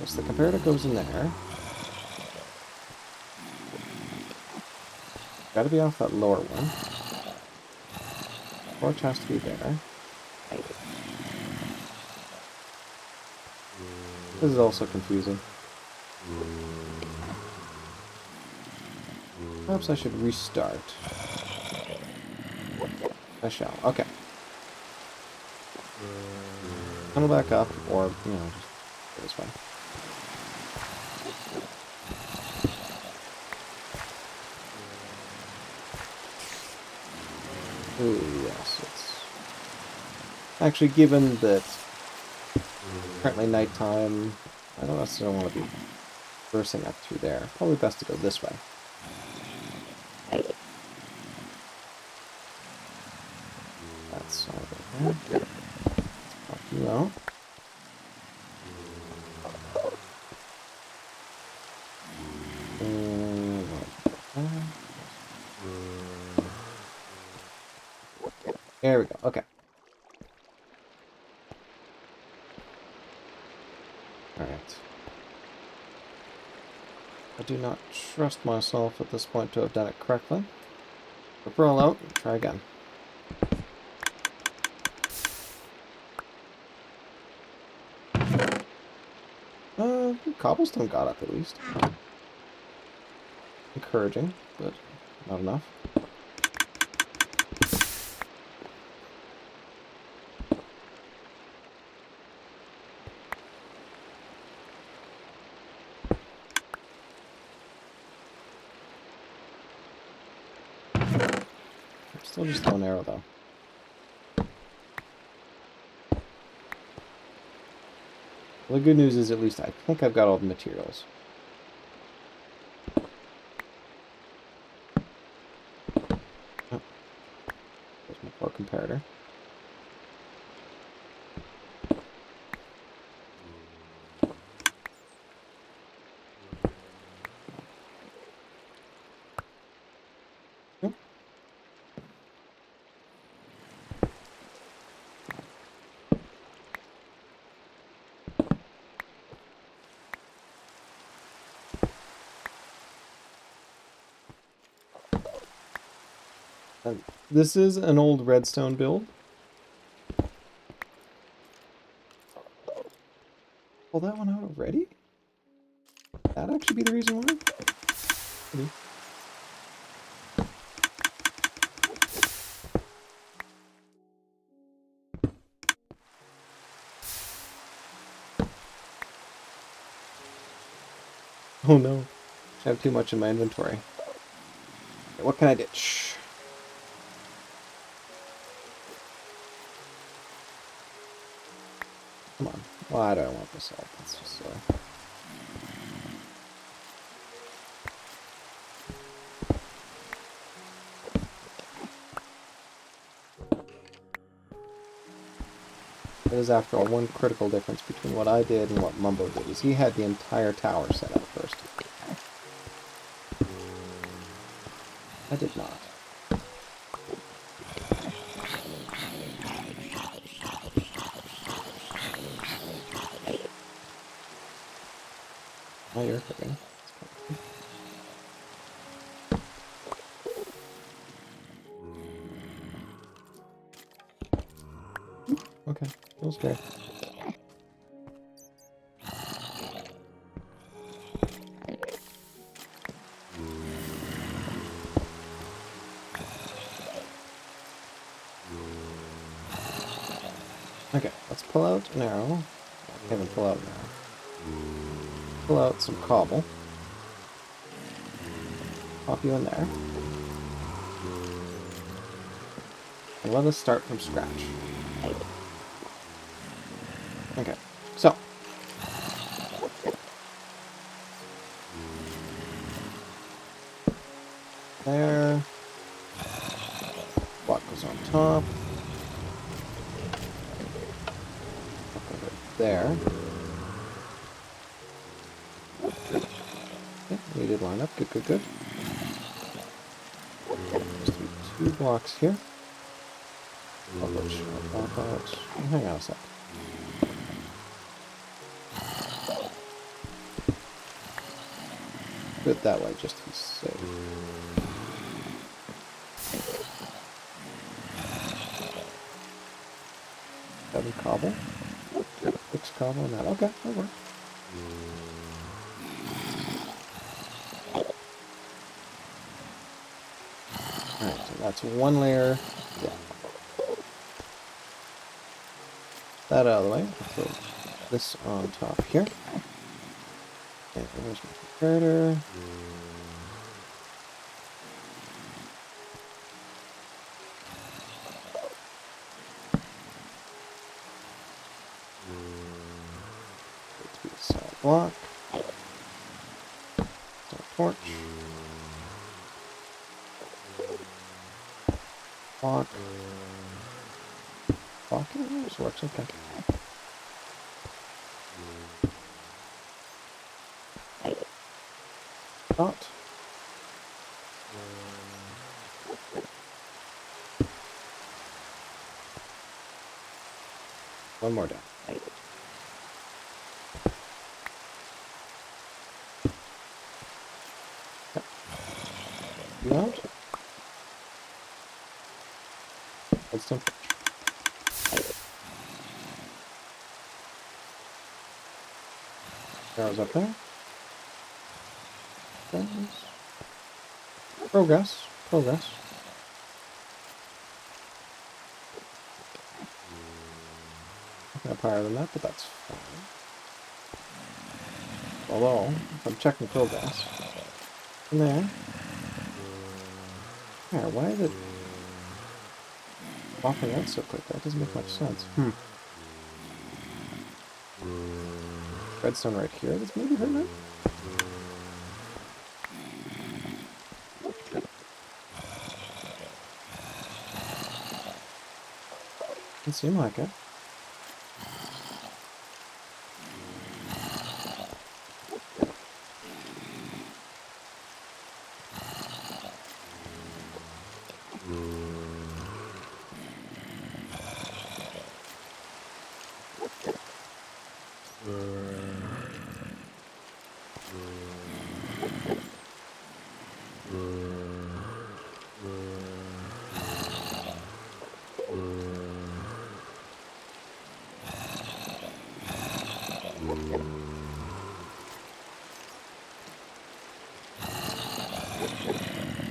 Yes, the comparator goes in there. Gotta be off that lower one. Torch has to be there. This is also confusing. Perhaps I should restart. I shall. Okay. Tunnel back up, or, you know, just go this way. Ooh, yes, it's... Actually, given that currently nighttime, I don't necessarily want to be bursting up through there. Probably best to go this way. That's all right there. Pop you out. There we go. Okay. Alright. I do not trust myself at this point to have done it correctly. But roll out and try again. Cobblestone got up at least. Encouraging, but not enough. Still just one arrow though. Well, the good news is at least I think I've got all the materials. Oh, there's my poor comparator. Oh. This is an old redstone build. Pull that one out already? That'd actually be the reason why? Maybe. Oh no. I have too much in my inventory. Okay, what can I ditch? Come on. Why do I want this all? That's just silly. It is, after all, one critical difference between what I did and what Mumbo did, is he had the entire tower set up first. I did not. Oh, you're cooking. Okay, feels great. Okay, let's pull out an arrow. I can't even pull out an arrow. Pull out some cobble. Pop you in there. And let us start from scratch. Okay, so. There. Block goes on top. Over there. Okay, we did line up. Good, good, good. Just two blocks here. Pop out. Hang on a sec. Do it that way, just to be safe. Seven cobble. Six cobble and that. Okay, that works. Alright, so that's one layer. Yeah. That out of the way. I'll throw this on top here. Okay, there's my comparator. block. Torch. Block. Block. This works, okay. Dot. One more down. Yep. You out? Redstone. Arrows up there. Progress. Progress. Not higher than that, but that's fine. Although, if I'm checking progress, in there. Yeah, why is it popping out so quick? That doesn't make much sense. Redstone right here. That's maybe hurting it. Doesn't seem like it.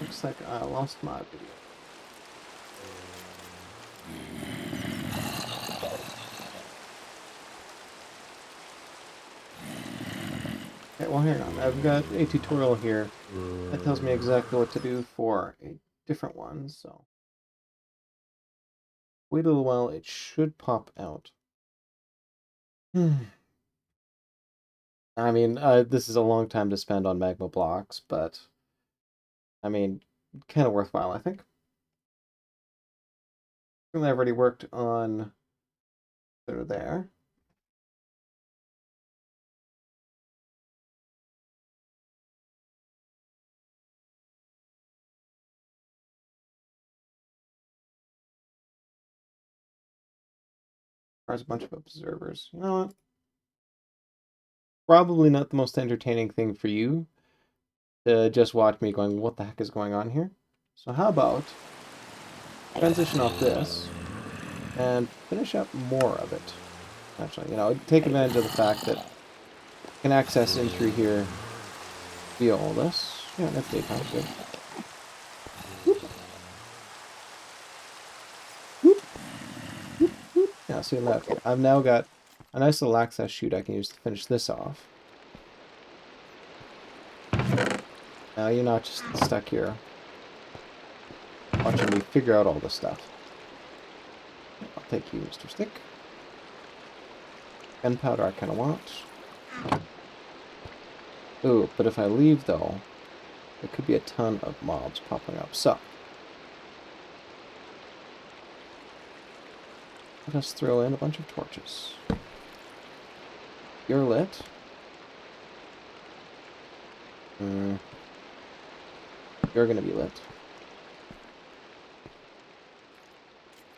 Looks like I lost my video. Okay, well hang on. I've got a tutorial here that tells me exactly what to do for a different one, so wait a little while, it should pop out. I mean, this is a long time to spend on magma blocks, but I mean, kind of worthwhile, I think. I've already worked on there. There's a bunch of observers. You know what? Probably not the most entertaining thing for you to just watch me going, what the heck is going on here? So how about transition off this and finish up more of it. Actually, you know, take advantage of the fact that you can access in through here via all this. Yeah, that's daytime, good. Yeah, see that? I've now got a nice little access chute I can use to finish this off. Now you're not just stuck here watching me figure out all this stuff. I'll take you, Mr. Stick. Gunpowder I kind of want. Ooh, but if I leave, though, there could be a ton of mobs popping up. So, let us throw in a bunch of torches. You're lit. You're gonna be lit.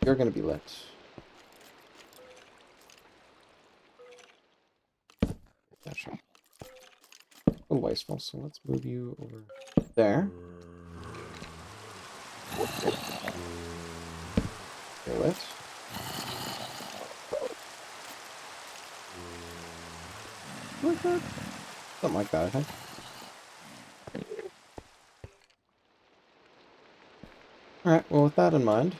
You're gonna be lit. Yeah, sure. A little wasteful, so let's move you over there. You're lit. Like that? Something like that, I think. Alright, well with that in mind,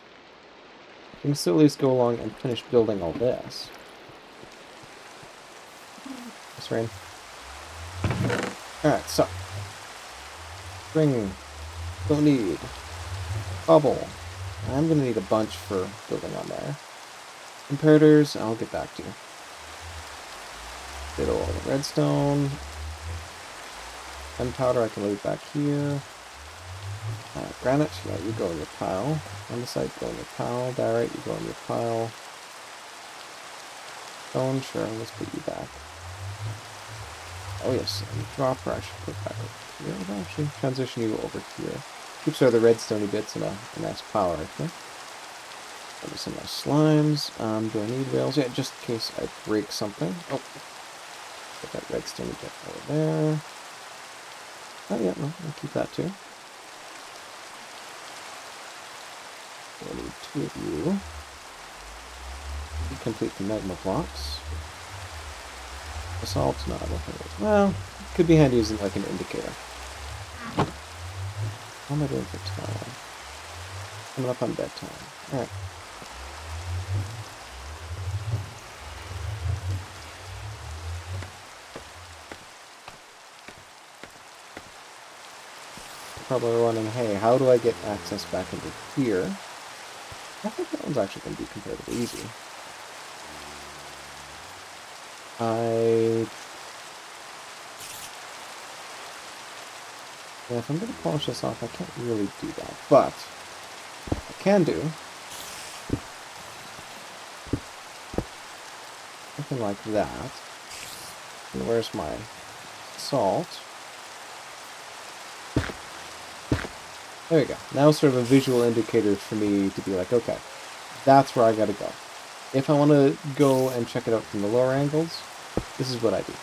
we can still at least go along and finish building all this. This rain. Alright, so. String. Don't need. Bubble. I'm gonna need a bunch for building on there. Comparators, I'll get back to you. Get all the redstone. Gunpowder I can leave back here. Granite, yeah, you go in your pile. Andesite, go in your pile. Diorite, you go in your pile. Stone, sure, let's put you back. Oh yes, and dropper I should put back over here. I'll actually transition you over here. Keeps are the redstone bits in a nice pile right there. Maybe some nice slimes. Do I need rails? Yeah, just in case I break something. Oh, put that redstone bit over there. Oh yeah, no, I'll keep that too. I need 2 of you. Complete the magma blocks. Assault, no, I don't think it is. Well, could be handy using like an indicator. How am I doing for time? Coming up on bedtime. Alright. Probably wondering, hey, how do I get access back into here? I think that one's actually going to be comparatively easy. Yeah, if I'm going to polish this off, I can't really do that. But, I can do something like that. And where's my salt? There we go. Now sort of a visual indicator for me to be like, okay, that's where I gotta go. If I want to go and check it out from the lower angles, this is what I do.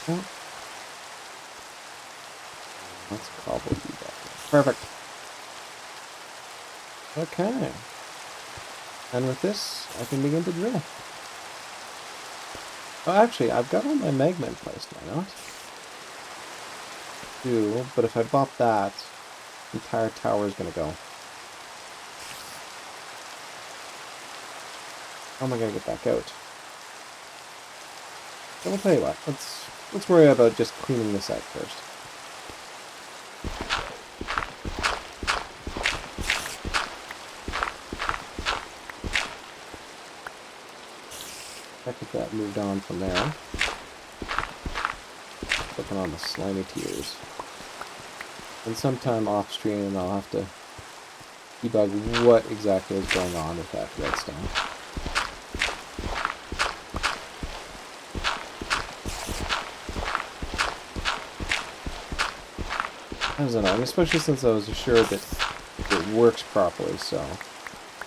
Well, let's probably do that. Perfect. Okay. And with this, I can begin to drill. Oh, actually, I've got all my magma in place, why not? But if I bought that, the entire tower is going to go. How am I going to get back out? So I'll tell you what, let's worry about just cleaning this out first. I think that moved on from there. Looking on the slimy tears. And sometime off stream I'll have to debug what exactly is going on with that redstone. That was annoying, especially since I was assured that it works properly, so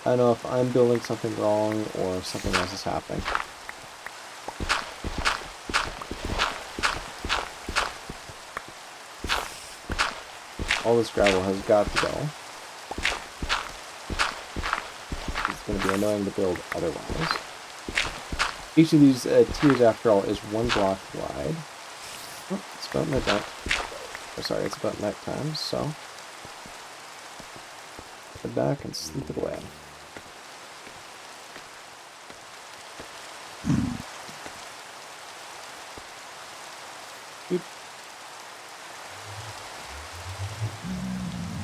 I don't know if I'm building something wrong or something else is happening. All this gravel has got to go. It's going to be annoying to build otherwise. Each of these tiers, after all, is 1 block wide. Oh, it's about midnight. Oh, sorry, it's about night time, so head back and sleep it away.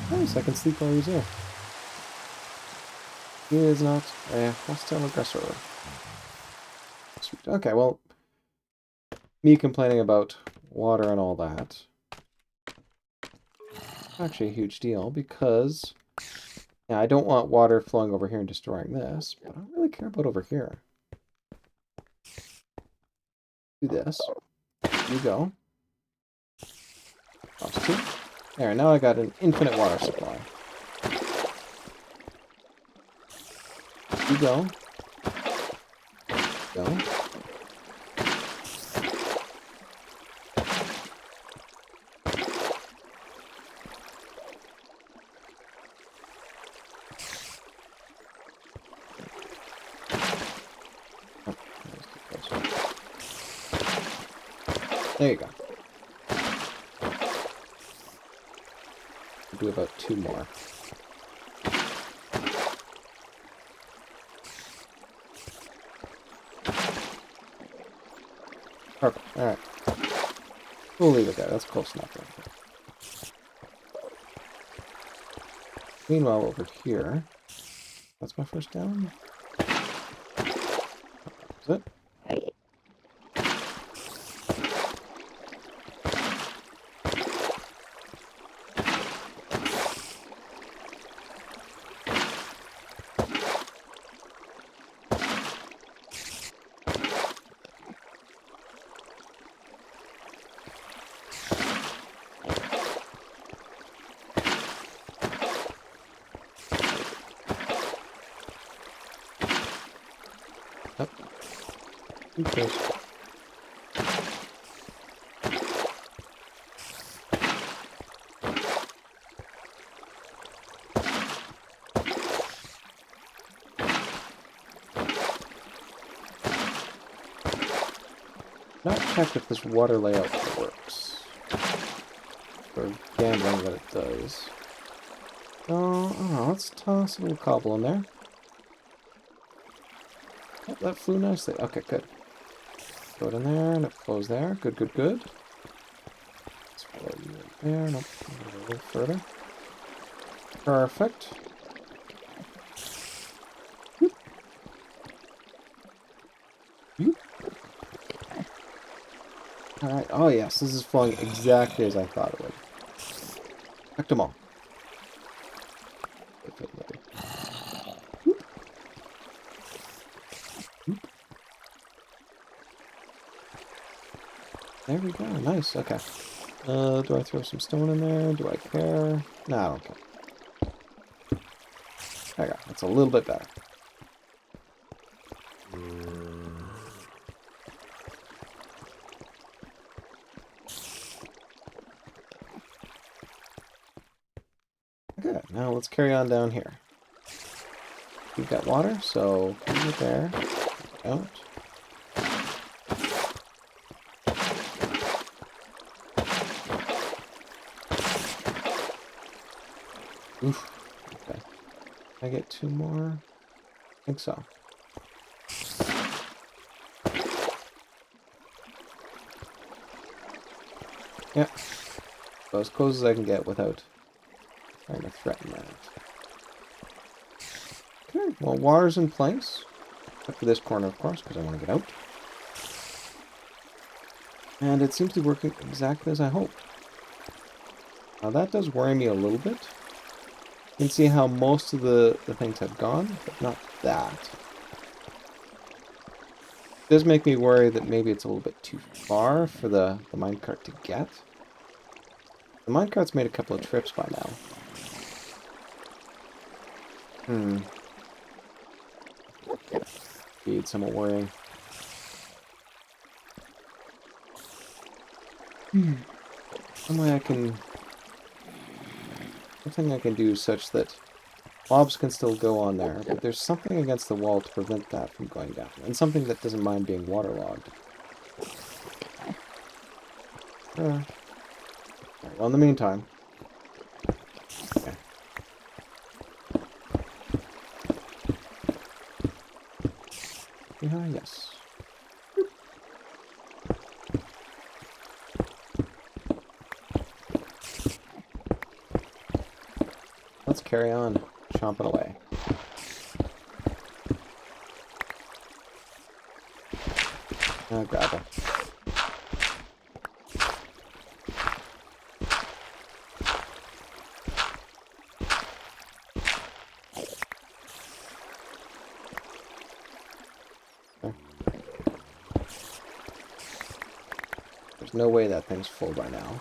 Nice, I can sleep while he's here. He is not a hostile aggressor. Sweet. Okay, well, me complaining about water and all that, actually a huge deal, because yeah, I don't want water flowing over here and destroying this, but I don't really care about over here. Do this. You go. Cross 2. There, now I got an infinite water supply. You go. Go. There you go. We'll do about 2 more. Perfect. Alright. We'll leave it there. That's close enough. Right? Meanwhile, over here, that's my first down. Is it? Yep. Too close. Not checked if this water layout works. Or gambling that it does. Oh, let's toss a little cobble in there. Oh, that flew nicely. Okay, good. Throw it in there, and it flows there. Good, good, good. Let's throw you in there. Nope. A little further. Perfect. Whoop. Whoop. Alright. Oh, yes. This is flowing exactly as I thought it would. Collect them all. Whoop. Whoop. There we go. Nice. Okay. Do I throw some stone in there? Do I care? No, I don't care. There we go. That's a little bit better. Okay, now let's carry on down here. We've got water, so put it there. Out. Oof. Okay. Can I get two more? I think so. Yeah. So as close as I can get without trying to threaten that. Okay, well, water's in place. Except for this corner, of course, because I want to get out. And it seems to be working exactly as I hoped. Now that does worry me a little bit. You can see how most of the things have gone, but not that. It does make me worry that maybe it's a little bit too far for the minecart to get. The minecart's made a couple of trips by now. Indeed, somewhat worrying. Some way I can... Something I can do such that mobs can still go on there, but there's something against the wall to prevent that from going down, and something that doesn't mind being waterlogged. Well, in the meantime... Okay. Yes. Let's carry on chomping away. Gravel. There's no way that thing's full by now.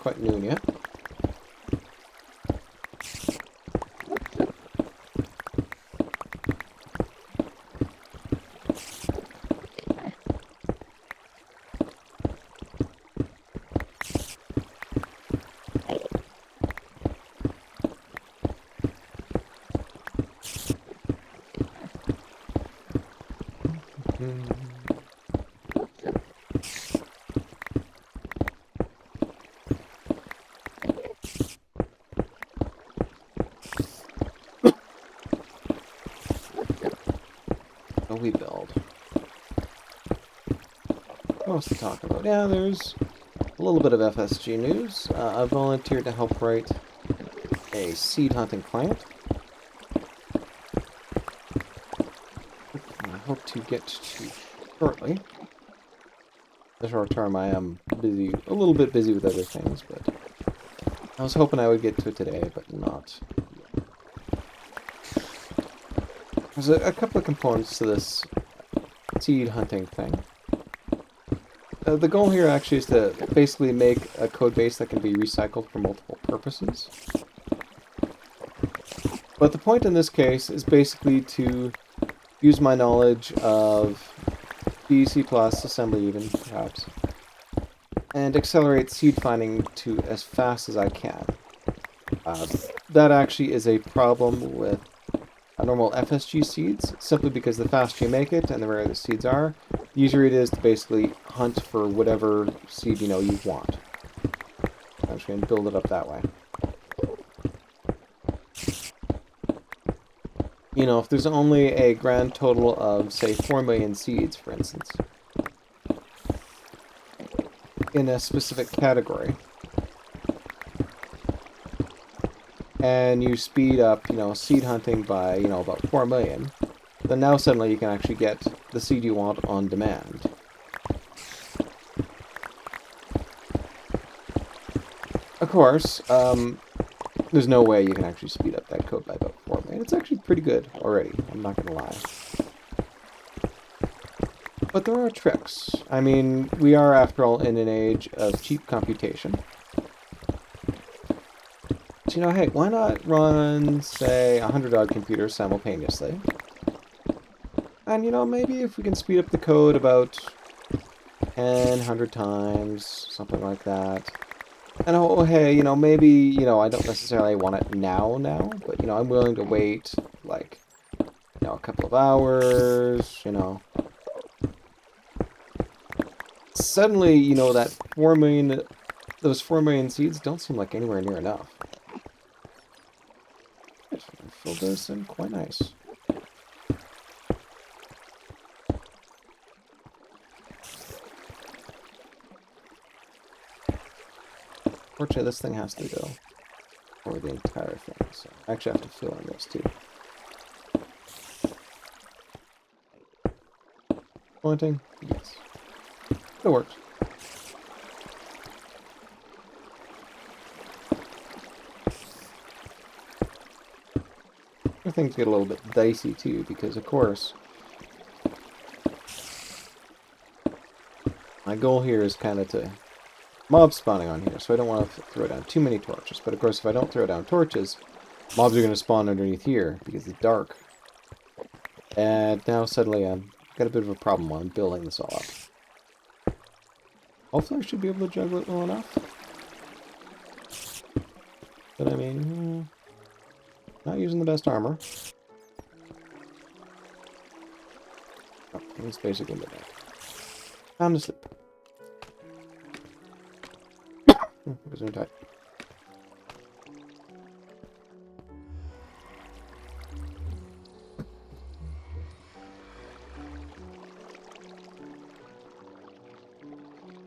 quite noon yet. So we build. What else to talk about? Yeah, there's a little bit of FSG news. I volunteered to help write a seed hunting client. I hope to get to shortly. The short term, I am busy, a little bit busy with other things, but I was hoping I would get to it today, but not. There's a couple of components to this seed hunting thing. The goal here actually is to basically make a code base that can be recycled for multiple purposes. But the point in this case is basically to use my knowledge of C, C++, assembly even, perhaps, and accelerate seed finding to as fast as I can. That actually is a problem with normal FSG seeds, simply because the faster you make it and the rarer the seeds are, the easier it is to basically hunt for whatever seed you want. I'm just going to build it up that way. If there's only a grand total of, say, 4 million seeds, for instance, in a specific category, and you speed up, seed hunting by, about 4 million, then now suddenly you can actually get the seed you want on demand. Of course, there's no way you can actually speed up that code by about 4 million. It's actually pretty good already, I'm not going to lie. But there are tricks. I mean, we are, after all, in an age of cheap computation. So, hey, why not run, say, 100-odd computers simultaneously? And, maybe if we can speed up the code about 10, 100 times, something like that. And, oh, hey, maybe, I don't necessarily want it now, but, I'm willing to wait, like, a couple of hours, Suddenly, that 4 million, those 4 million seeds don't seem like anywhere near enough. I filled this in quite nice. Fortunately, this thing has to go for the entire thing, so I actually have to fill in this too. Pointing? Yes. It works. Things get a little bit dicey too, because of course my goal here is kind of to mob spawning on here, so I don't want to throw down too many torches. But of course, if I don't throw down torches, mobs are going to spawn underneath here because it's dark. And now suddenly I've got a bit of a problem while I'm building this all up. Hopefully I should be able to juggle it well enough. But I mean, not using the best armor. Oh, it's basically midnight. Time to sleep. Resume time.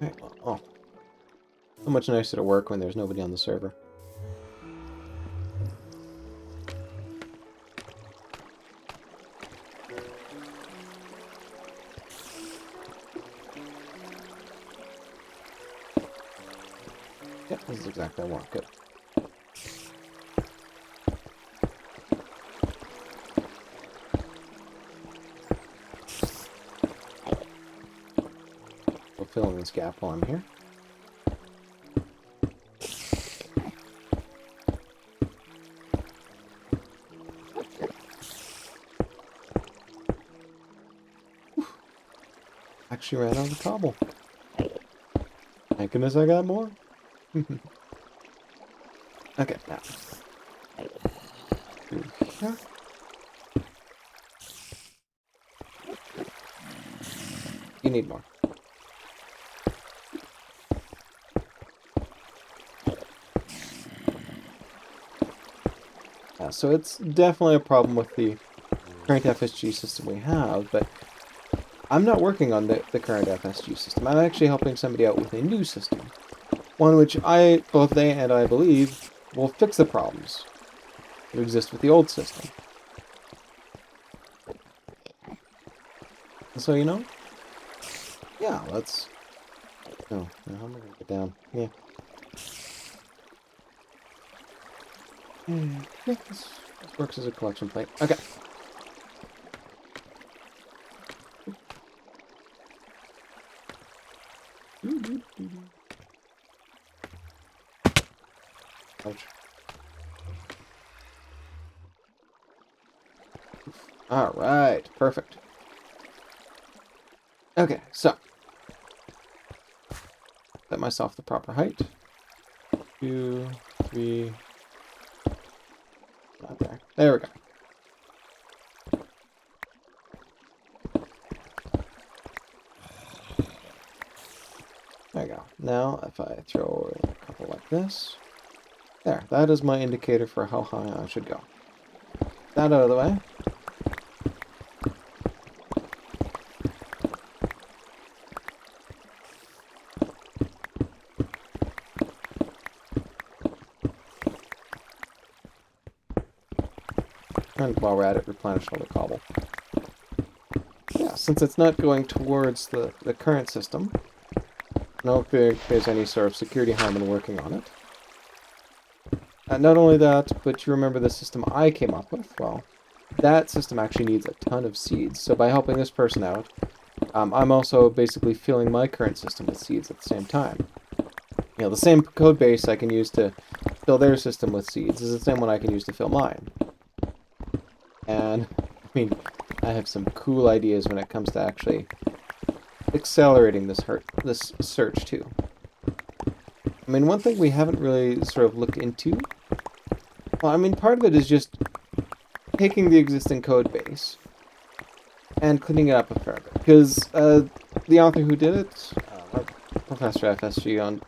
Okay, oh. So much nicer to work when there's nobody on the server. Yep, this is exactly what I want. Good. We'll fill in this gap while I'm here. Actually ran out of cobble. Thank goodness I got more. Okay, now. Through here. You need more. So it's definitely a problem with the current FSG system we have, but I'm not working on the current FSG system. I'm actually helping somebody out with a new system. One which both they and I believe, will fix the problems that exist with the old system. So, you know, yeah, let's... Oh, no, I'm gonna get down. Yeah. Yeah, this works as a collection plate. Okay. Ouch. Alright, perfect. Okay, so. Set myself the proper height. 2, 3. Not there. There we go. There we go. Now, if I throw a couple like this. There, that is my indicator for how high I should go. That out of the way. And while we're at it, replenish all the cobble. Yeah, since it's not going towards the current system, I don't think there's any sort of security harm in working on it. Not only that, but you remember the system I came up with? Well, that system actually needs a ton of seeds. So by helping this person out, I'm also basically filling my current system with seeds at the same time. You know, the same code base I can use to fill their system with seeds is the same one I can use to fill mine. And, I mean, I have some cool ideas when it comes to actually accelerating this search, too. I mean, one thing we haven't really sort of looked into, well, I mean, part of it is just taking the existing code base and cleaning it up a fair bit. Because the author who did it, Professor FSG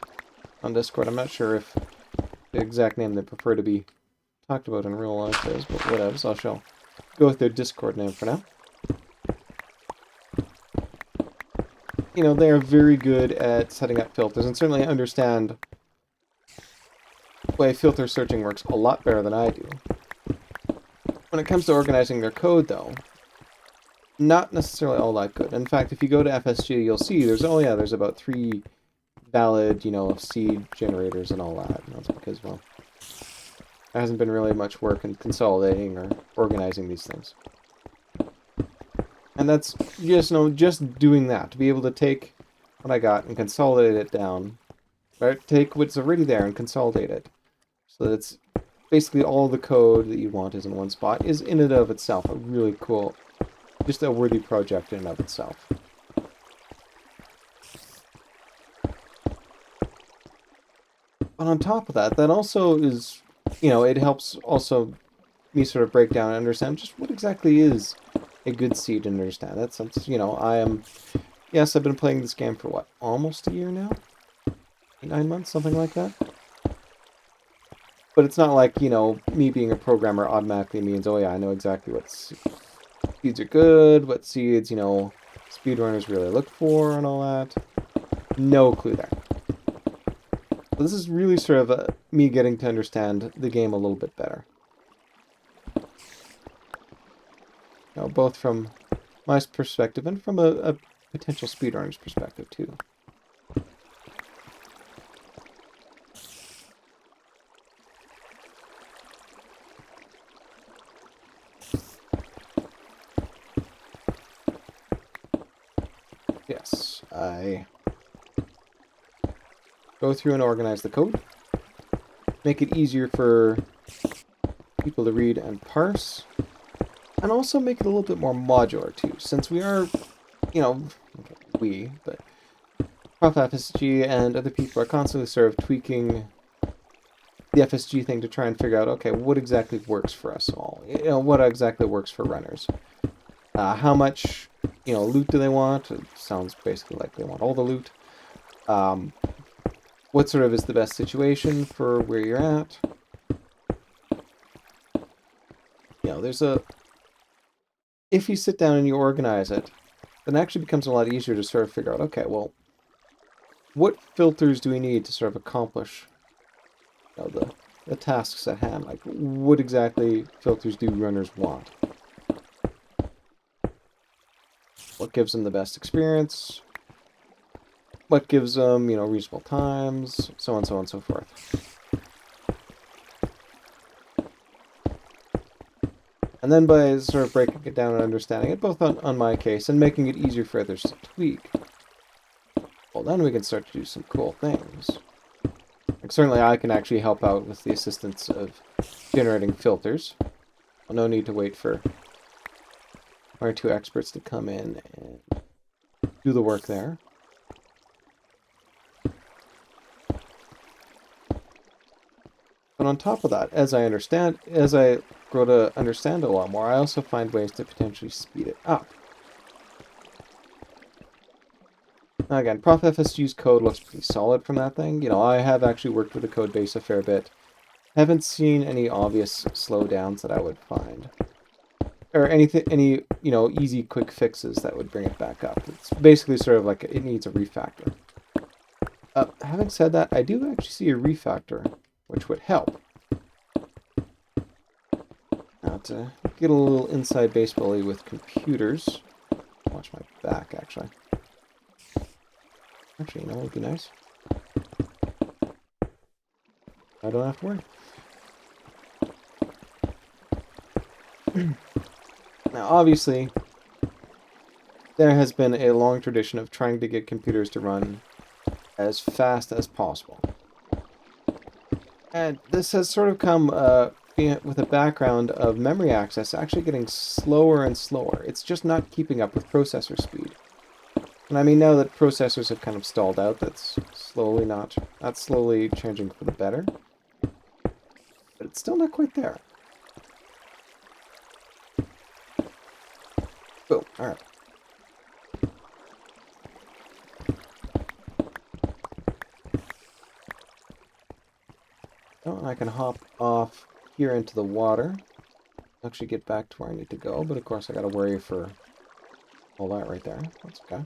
on Discord, I'm not sure if the exact name they prefer to be talked about in real life is, but whatever, so I shall go with their Discord name for now. You know, they are very good at setting up filters, and certainly understand the way filter searching works a lot better than I do. When it comes to organizing their code, though, not necessarily all that good. In fact, if you go to FSG, you'll see there's about 3 valid, seed generators and all that. And that's because, well, there hasn't been really much work in consolidating or organizing these things. And that's just doing that, to be able to take what I got and consolidate it down. Right? Take what's already there and consolidate it. So that it's basically all the code that you want is in one spot, is in and of itself a really cool, just a worthy project in and of itself. But on top of that, that also is, it helps also me sort of break down and understand just what exactly is a good seed and understand that. Since, yes, I've been playing this game for what, almost a year now? 9 months, something like that? But it's not like, me being a programmer automatically means, oh yeah, I know exactly what seeds are good, what seeds, speedrunners really look for and all that. No clue there. So this is really sort of me getting to understand the game a little bit better. Both from my perspective and from a potential speedrunner's perspective, too. Yes, I go through and organize the code, make it easier for people to read and parse, and also make it a little bit more modular too, since we are, we, but Prof FSG and other people are constantly sort of tweaking the FSG thing to try and figure out, okay, what exactly works for us all? You know, what exactly works for runners? How much, loot do they want? It sounds basically like they want all the loot. What sort of is the best situation for where you're at? There's if you sit down and you organize it, then it actually becomes a lot easier to sort of figure out, okay, well, what filters do we need to sort of accomplish the tasks at hand? Like, what exactly filters do runners want? What gives them the best experience? What gives them, reasonable times? So on, so on, and so forth. And then by sort of breaking it down and understanding it, both on my case and making it easier for others to tweak, well, then we can start to do some cool things. Like, certainly I can actually help out with the assistance of generating filters. Well, no need to wait for one or two experts to come in and do the work there. But on top of that, as I grow to understand it a lot more, I also find ways to potentially speed it up. Now again, Prof FSG's code looks pretty solid from that thing. I have actually worked with the code base a fair bit. Haven't seen any obvious slowdowns that I would find. Or any easy quick fixes that would bring it back up. It's basically sort of like it needs a refactor. Having said that, I do actually see a refactor, which would help. Now, to get a little inside baseball-y with computers, watch my back, actually. Actually, what would be nice? I don't have to worry. Now, obviously, there has been a long tradition of trying to get computers to run as fast as possible. And this has sort of come with a background of memory access actually getting slower and slower. It's just not keeping up with processor speed. And I mean, now that processors have kind of stalled out, that's slowly changing for the better. But it's still not quite there. Boom, alright. Oh, and I can hop off here into the water. Actually get back to where I need to go, but of course I gotta worry for all that right there. That's okay.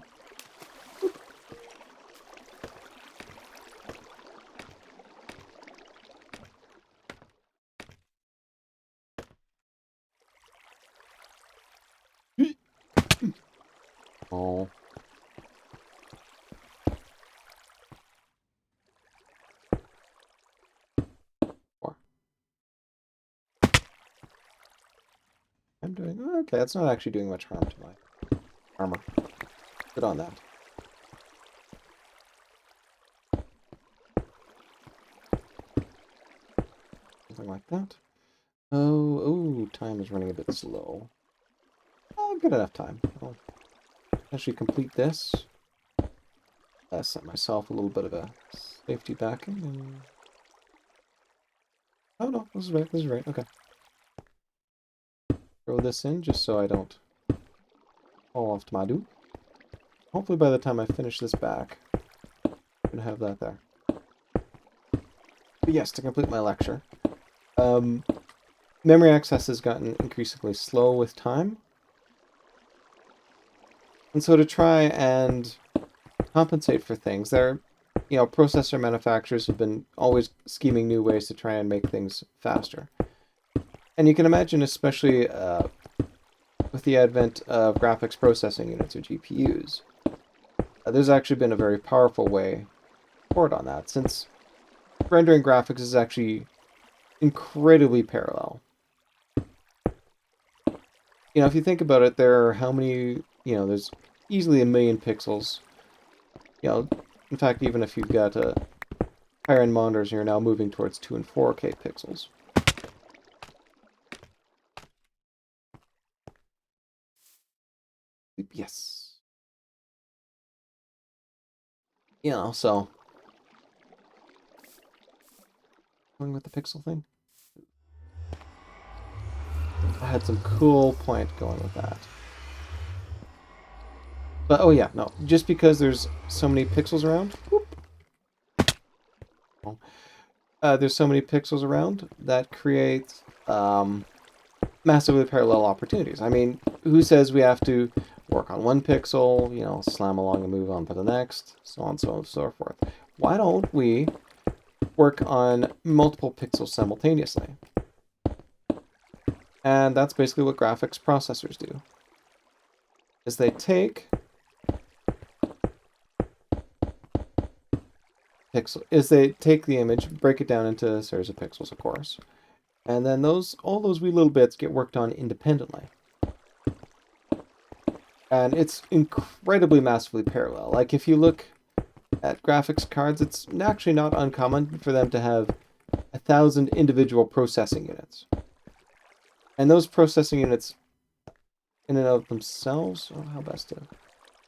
Oh. I'm doing okay. That's not actually doing much harm to my armor. Good on that. Something like that. Oh, time is running a bit slow. Oh, good enough time. I'll actually complete this. Set myself a little bit of a safety backing. And... oh no, this is right. This is right. Okay. Throw this in just so I don't fall off to my do. Hopefully by the time I finish this back, I'm gonna have that there. But yes, to complete my lecture. Memory access has gotten increasingly slow with time. And so to try and compensate for things, processor manufacturers have been always scheming new ways to try and make things faster. And you can imagine, especially with the advent of graphics processing units, or GPUs, there's actually been a very powerful way forward on that, since rendering graphics is actually incredibly parallel. If you think about it, there are how many, there's easily 1 million pixels. In fact, even if you've got higher-end monitors, you're now moving towards 2 and 4K pixels. Yes. You know, so going with the pixel thing. I had some cool point going with that. But oh yeah, no, just because there's so many pixels around, there's so many pixels around that creates massively parallel opportunities. I mean, who says we have to work on one pixel, you know, slam along and move on to the next, so on, so on, and so forth. Why don't we work on multiple pixels simultaneously? And that's basically what graphics processors do. Is they take the image, break it down into a series of pixels, of course, and then all those wee little bits get worked on independently. And it's incredibly massively parallel. Like if you look at graphics cards, it's actually not uncommon for them to have 1,000 individual processing units. And those processing units in and of themselves, oh, how best to...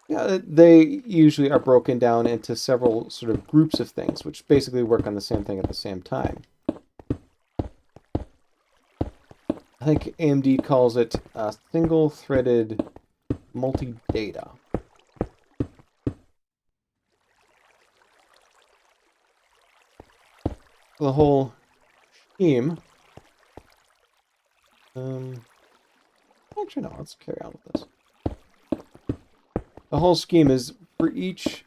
Yeah, they usually are broken down into several sort of groups of things, which basically work on the same thing at the same time. I think AMD calls it single-threaded multi-data. The whole scheme... actually, no, let's carry on with this. The whole scheme is for each...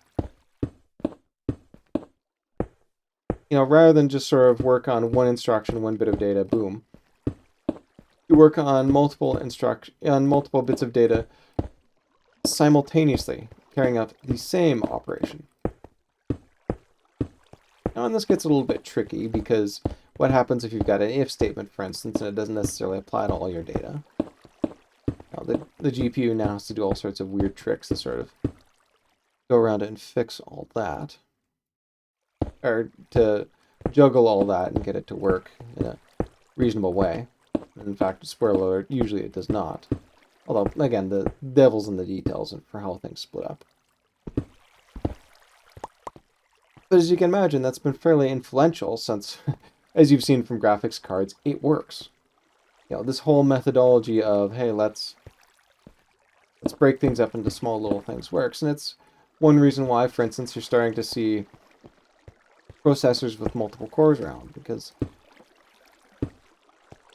You know, rather than just sort of work on one instruction, one bit of data, boom. You work on multiple bits of data simultaneously, carrying out the same operation. Now, and this gets a little bit tricky because what happens if you've got an if statement, for instance, and it doesn't necessarily apply to all your data? Now, the GPU now has to do all sorts of weird tricks to sort of go around it and fix all that. Or to juggle all that and get it to work in a reasonable way. In fact, spoiler alert, usually it does not. Although, again, the devil's in the details for how things split up. But as you can imagine, that's been fairly influential since, as you've seen from graphics cards, it works. You know, this whole methodology of, hey, let's break things up into small little things works. And it's one reason why, for instance, you're starting to see processors with multiple cores around, because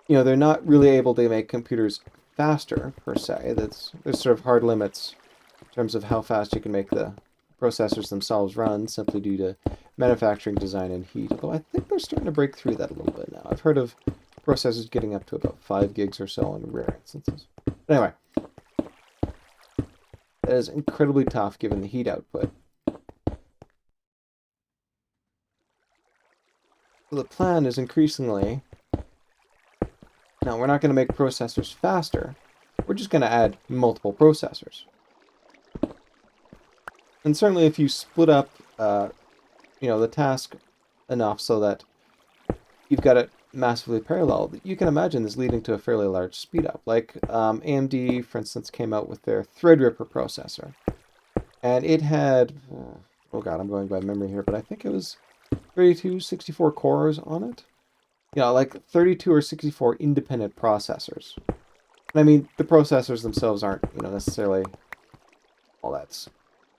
you know, they're not really able to make computers faster, per se. There's sort of hard limits in terms of how fast you can make the processors themselves run, simply due to manufacturing design and heat. Although I think they're starting to break through that a little bit now. I've heard of processors getting up to about 5 gigs or so in rare instances. But anyway, that is incredibly tough given the heat output. So the plan is increasingly... Now, we're not going to make processors faster. We're just going to add multiple processors. And certainly if you split up, you know, the task enough so that you've got it massively parallel, you can imagine this leading to a fairly large speed up. Like AMD, for instance, came out with their Threadripper processor. And it had, oh god, I'm going by memory here, but I think it was 32, 64 cores on it. You know, like 32 or 64 independent processors. And I mean, the processors themselves aren't, you know, necessarily all that's,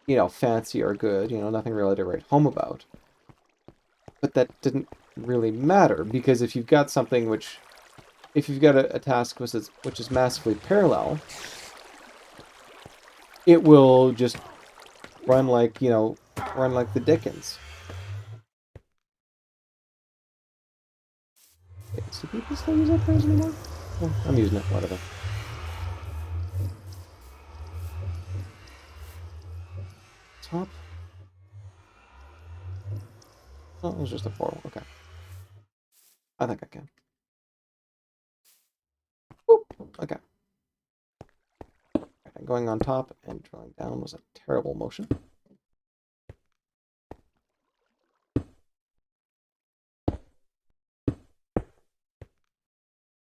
you know, fancy or good. You know, nothing really to write home about. But that didn't really matter, because if you've got something which... If you've got a task which is massively parallel, it will just run like, you know, run like the Dickens. Do people still use that phrase anymore? Oh, I'm using it, whatever. Top? Oh, it was just a portal, okay. I think I can. Boop. Okay. Going on top and drilling down was a terrible motion.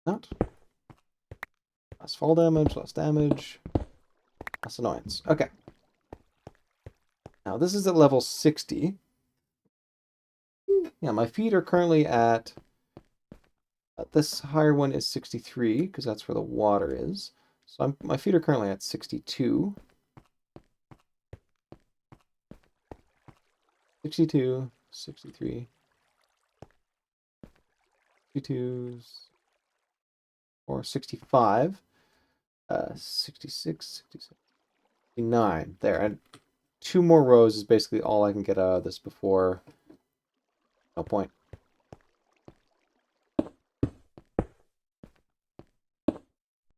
Not. Less fall damage, less damage, less annoyance. Okay. Now this is at level 60. Yeah, my feet are currently at, this higher one is 63 because that's where the water is. So my feet are currently at 62. 62, 63, 62, or 65, 66, 67, 69. There, and 2 more rows is basically all I can get out of this before. No point.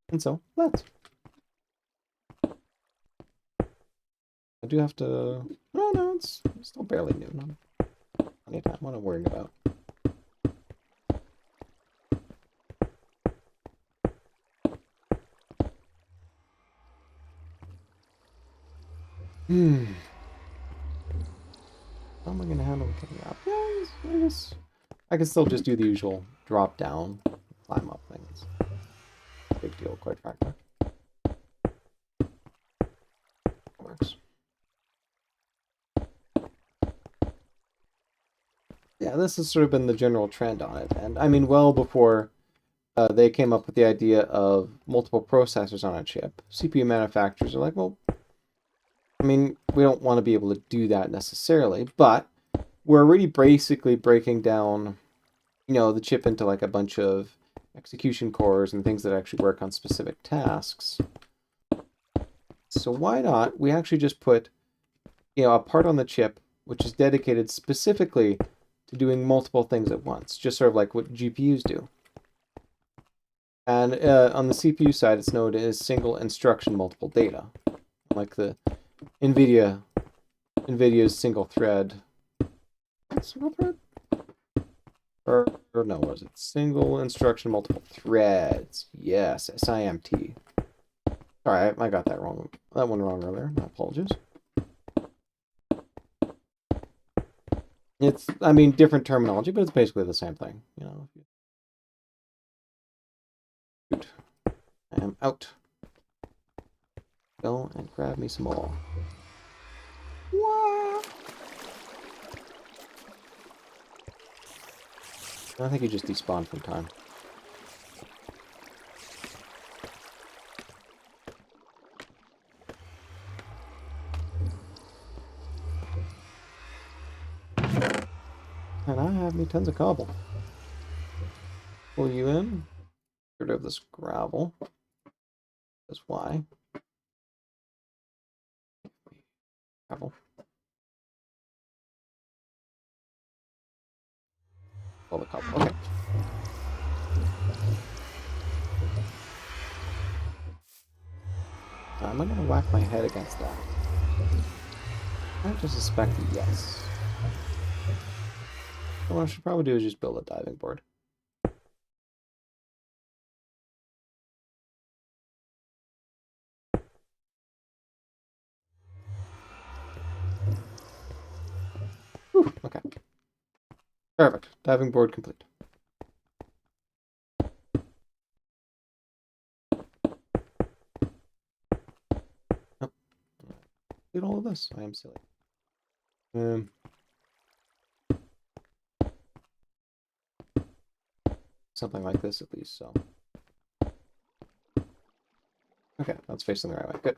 And so, let's. I do have to... Oh, no, it's still barely noon. Plenty of time. What I'm worrying about. How am I going to handle getting up? Yeah, I guess I can still just do the usual drop down, climb up things. Big deal, quite frankly. Works. Yeah, this has sort of been the general trend on it. And I mean, well before they came up with the idea of multiple processors on a chip, CPU manufacturers are like, well, I mean, we don't want to be able to do that necessarily, but we're already basically breaking down, you know, the chip into like a bunch of execution cores and things that actually work on specific tasks. So why not? We actually just put, you know, a part on the chip which is dedicated specifically to doing multiple things at once, just sort of like what GPUs do. And on the CPU side, it's known as single instruction multiple data, like the NVIDIA's single thread. Single thread? Or no, what is it? Single instruction multiple threads. Yes, SIMT. Sorry, I got that wrong. That one wrong earlier. My apologies. It's, I mean, different terminology, but it's basically the same thing. You know. Shoot. I am out. Go and grab me some more. What? I think he just despawned from time. And I have me tons of cobble. Pull you in. Get rid of this gravel. That's why. Gravel. Pull the cobble. Okay. Am I going to whack my head against that? I just suspect yes. So what I should probably do is just build a diving board. Whew, okay. Perfect. Diving board complete. Oh. Did all of this. I am silly. Something like this at least, so. Okay, that's facing the right way. Good.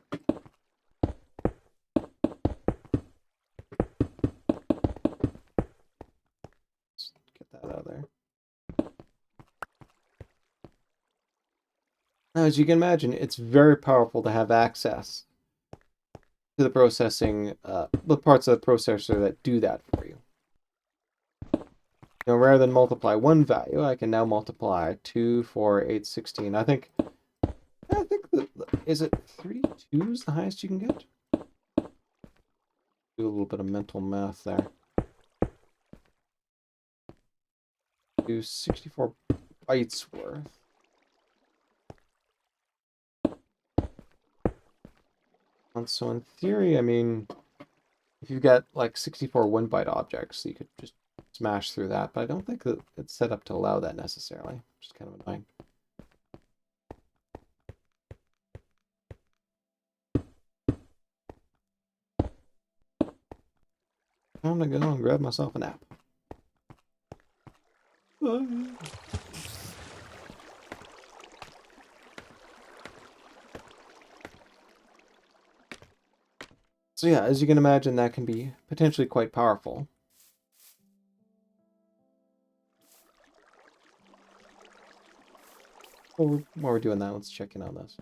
Let's get that out of there. Now, as you can imagine, it's very powerful to have access to the processing, the parts of the processor that do that for you. You know, rather than multiply one value, I can now multiply 2, 4, 8, 16. I think is it 32 is the highest you can get? Do a little bit of mental math there. Do 64 bytes worth. And so in theory, I mean, if you've got like 64 1 byte objects, you could just smash through that, but I don't think that it's set up to allow that necessarily, which is kind of annoying. Time to go and grab myself a nap. So yeah, as you can imagine, that can be potentially quite powerful. While we're doing that, let's check in on this.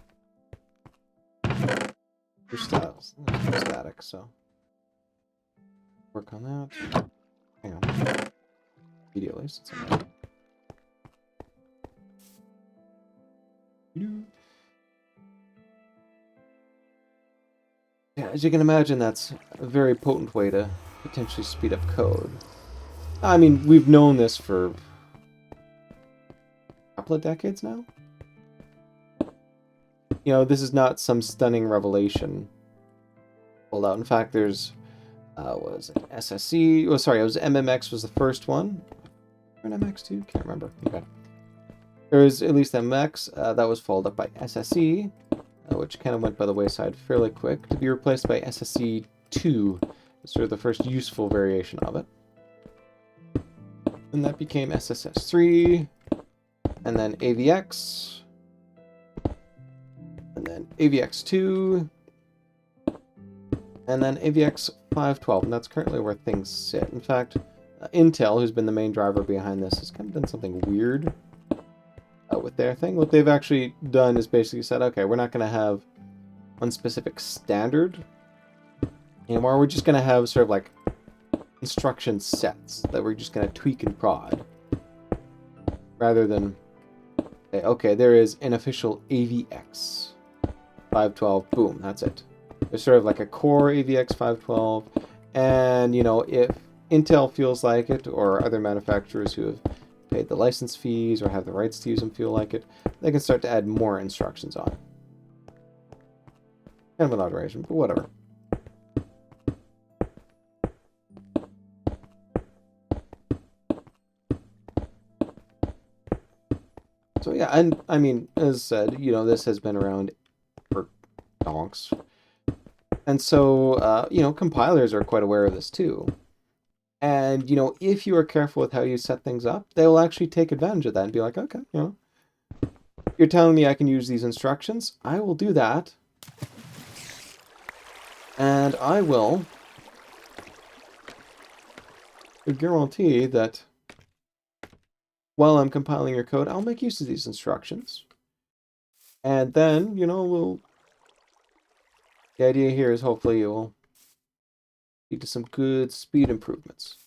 Your styles. Static, so work on that. Hang on. Immediately, since I'm ready. Yeah, as you can imagine, that's a very potent way to potentially speed up code. I mean, we've known this for a couple of decades now. You know, this is not some stunning revelation pulled out. In fact, there's, was it SSC? Oh, sorry, it was MMX was the first one. Or MX2? Can't remember. Okay. There was at least MX, that was followed up by SSE, which kind of went by the wayside fairly quick, to be replaced by SSE2, sort of the first useful variation of it. And that became SSS3, and then AVX, and then AVX2, and then AVX 512, and that's currently where things sit. In fact, Intel, who's been the main driver behind this, has kind of done something weird with their thing. What they've actually done is basically said, okay, we're not going to have one specific standard anymore. We're just going to have sort of like instruction sets that we're just going to tweak and prod, rather than say, okay, there is an official AVX 512, boom, that's it. There's sort of like a core AVX 512, and, you know, if Intel feels like it, or other manufacturers who have paid the license fees or have the rights to use them feel like it, they can start to add more instructions on. Kind of an aberration, but whatever. So yeah, and I mean, as said, you know, this has been around for donks. And so, you know, compilers are quite aware of this too. And, you know, if you are careful with how you set things up, they will actually take advantage of that and be like, okay, you know, you're telling me I can use these instructions, I will do that. And I will guarantee that while I'm compiling your code, I'll make use of these instructions. And then, you know, the idea here is hopefully it will lead to some good speed improvements.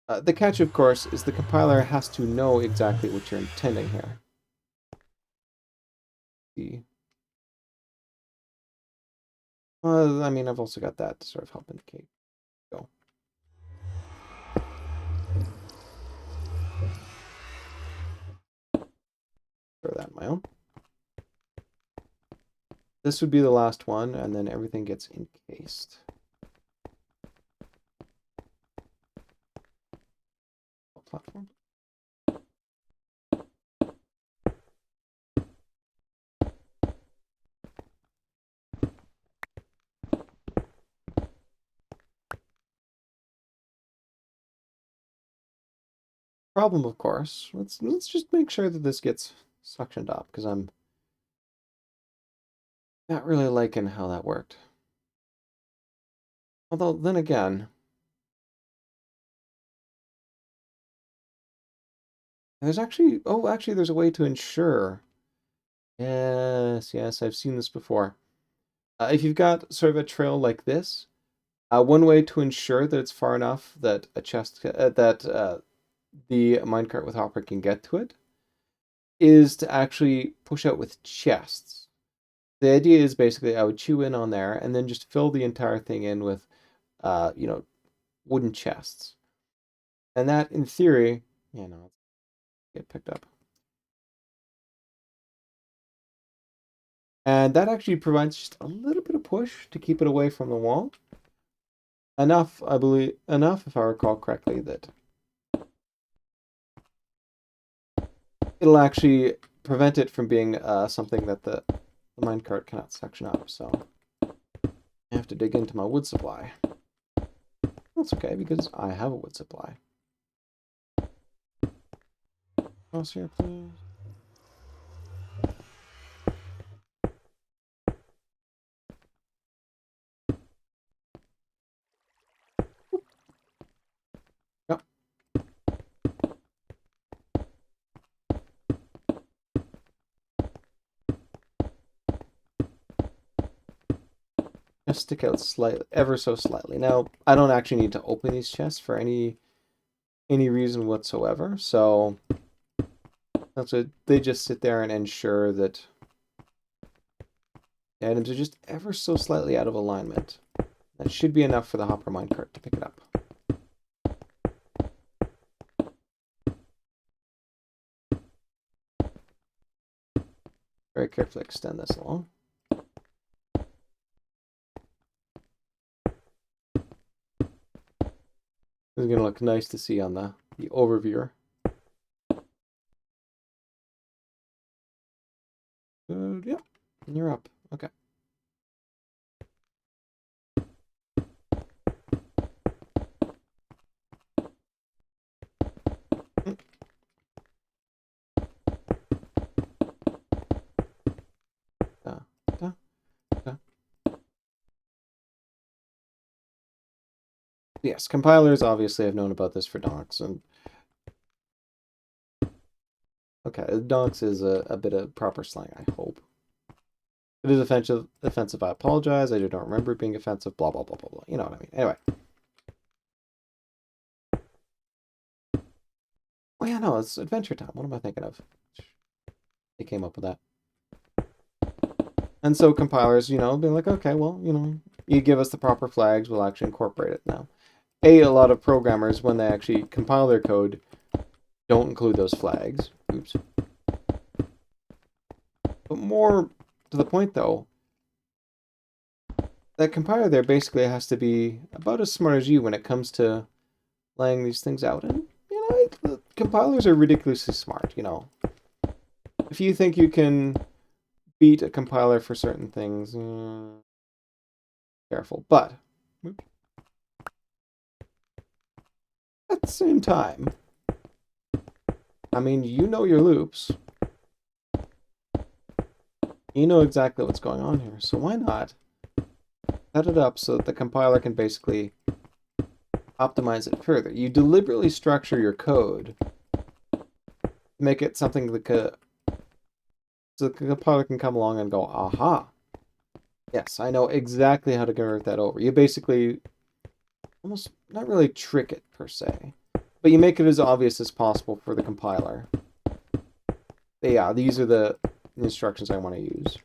The catch, of course, is the compiler has to know exactly what you're intending here. I mean, I've also got that to sort of help indicate. Go. Throw that in my own. This would be the last one, and then everything gets encased. Platform. Problem, of course. Let's just make sure that this gets suctioned up, because I'm not really liking how that worked. Although, then again, there's actually, oh, actually, there's a way to ensure. Yes, yes, I've seen this before. If you've got sort of a trail like this, one way to ensure that it's far enough that a chest, the minecart with hopper can get to it, is to actually push out with chests. The idea is basically I would chew in on there and then just fill the entire thing in with, you know, wooden chests. And that, in theory, yeah, no, get picked up. And that actually provides just a little bit of push to keep it away from the wall. Enough, I believe, enough, if I recall correctly, that it'll actually prevent it from being something that the minecart cannot suction up. So I have to dig into my wood supply. That's okay, because I have a wood supply. Cross here, please. Yep. Just stick out slightly, ever so slightly. Now, I don't actually need to open these chests for any reason whatsoever, so that's what they just sit there and ensure that the items are just ever so slightly out of alignment. That should be enough for the hopper minecart to pick it up. Very carefully extend this along. This is going to look nice to see on the overviewer. Yeah, you're up. Okay. Da, da, da. Yes, compilers obviously have known about this for donks, and okay, donks is a bit of proper slang, I hope. It is offensive, I apologize. I do not remember it being offensive, blah, blah, blah, blah, blah. You know what I mean. Anyway. Oh, yeah, no, it's Adventure Time. What am I thinking of? They came up with that. And so compilers, be like, okay, well, you give us the proper flags, we'll actually incorporate it now. A lot of programmers, when they actually compile their code, don't include those flags. Oops. But more to the point, though, that compiler there basically has to be about as smart as you when it comes to laying these things out. And, the compilers are ridiculously smart, If you think you can beat a compiler for certain things, careful. But at the same time, I mean, you know your loops. You know exactly what's going on here. So why not set it up so that the compiler can basically optimize it further? You deliberately structure your code to make it something that so the compiler can come along and go, aha, yes, I know exactly how to convert that over. You basically almost not really trick it per se, but you make it as obvious as possible for the compiler. But yeah, these are the instructions I want to use.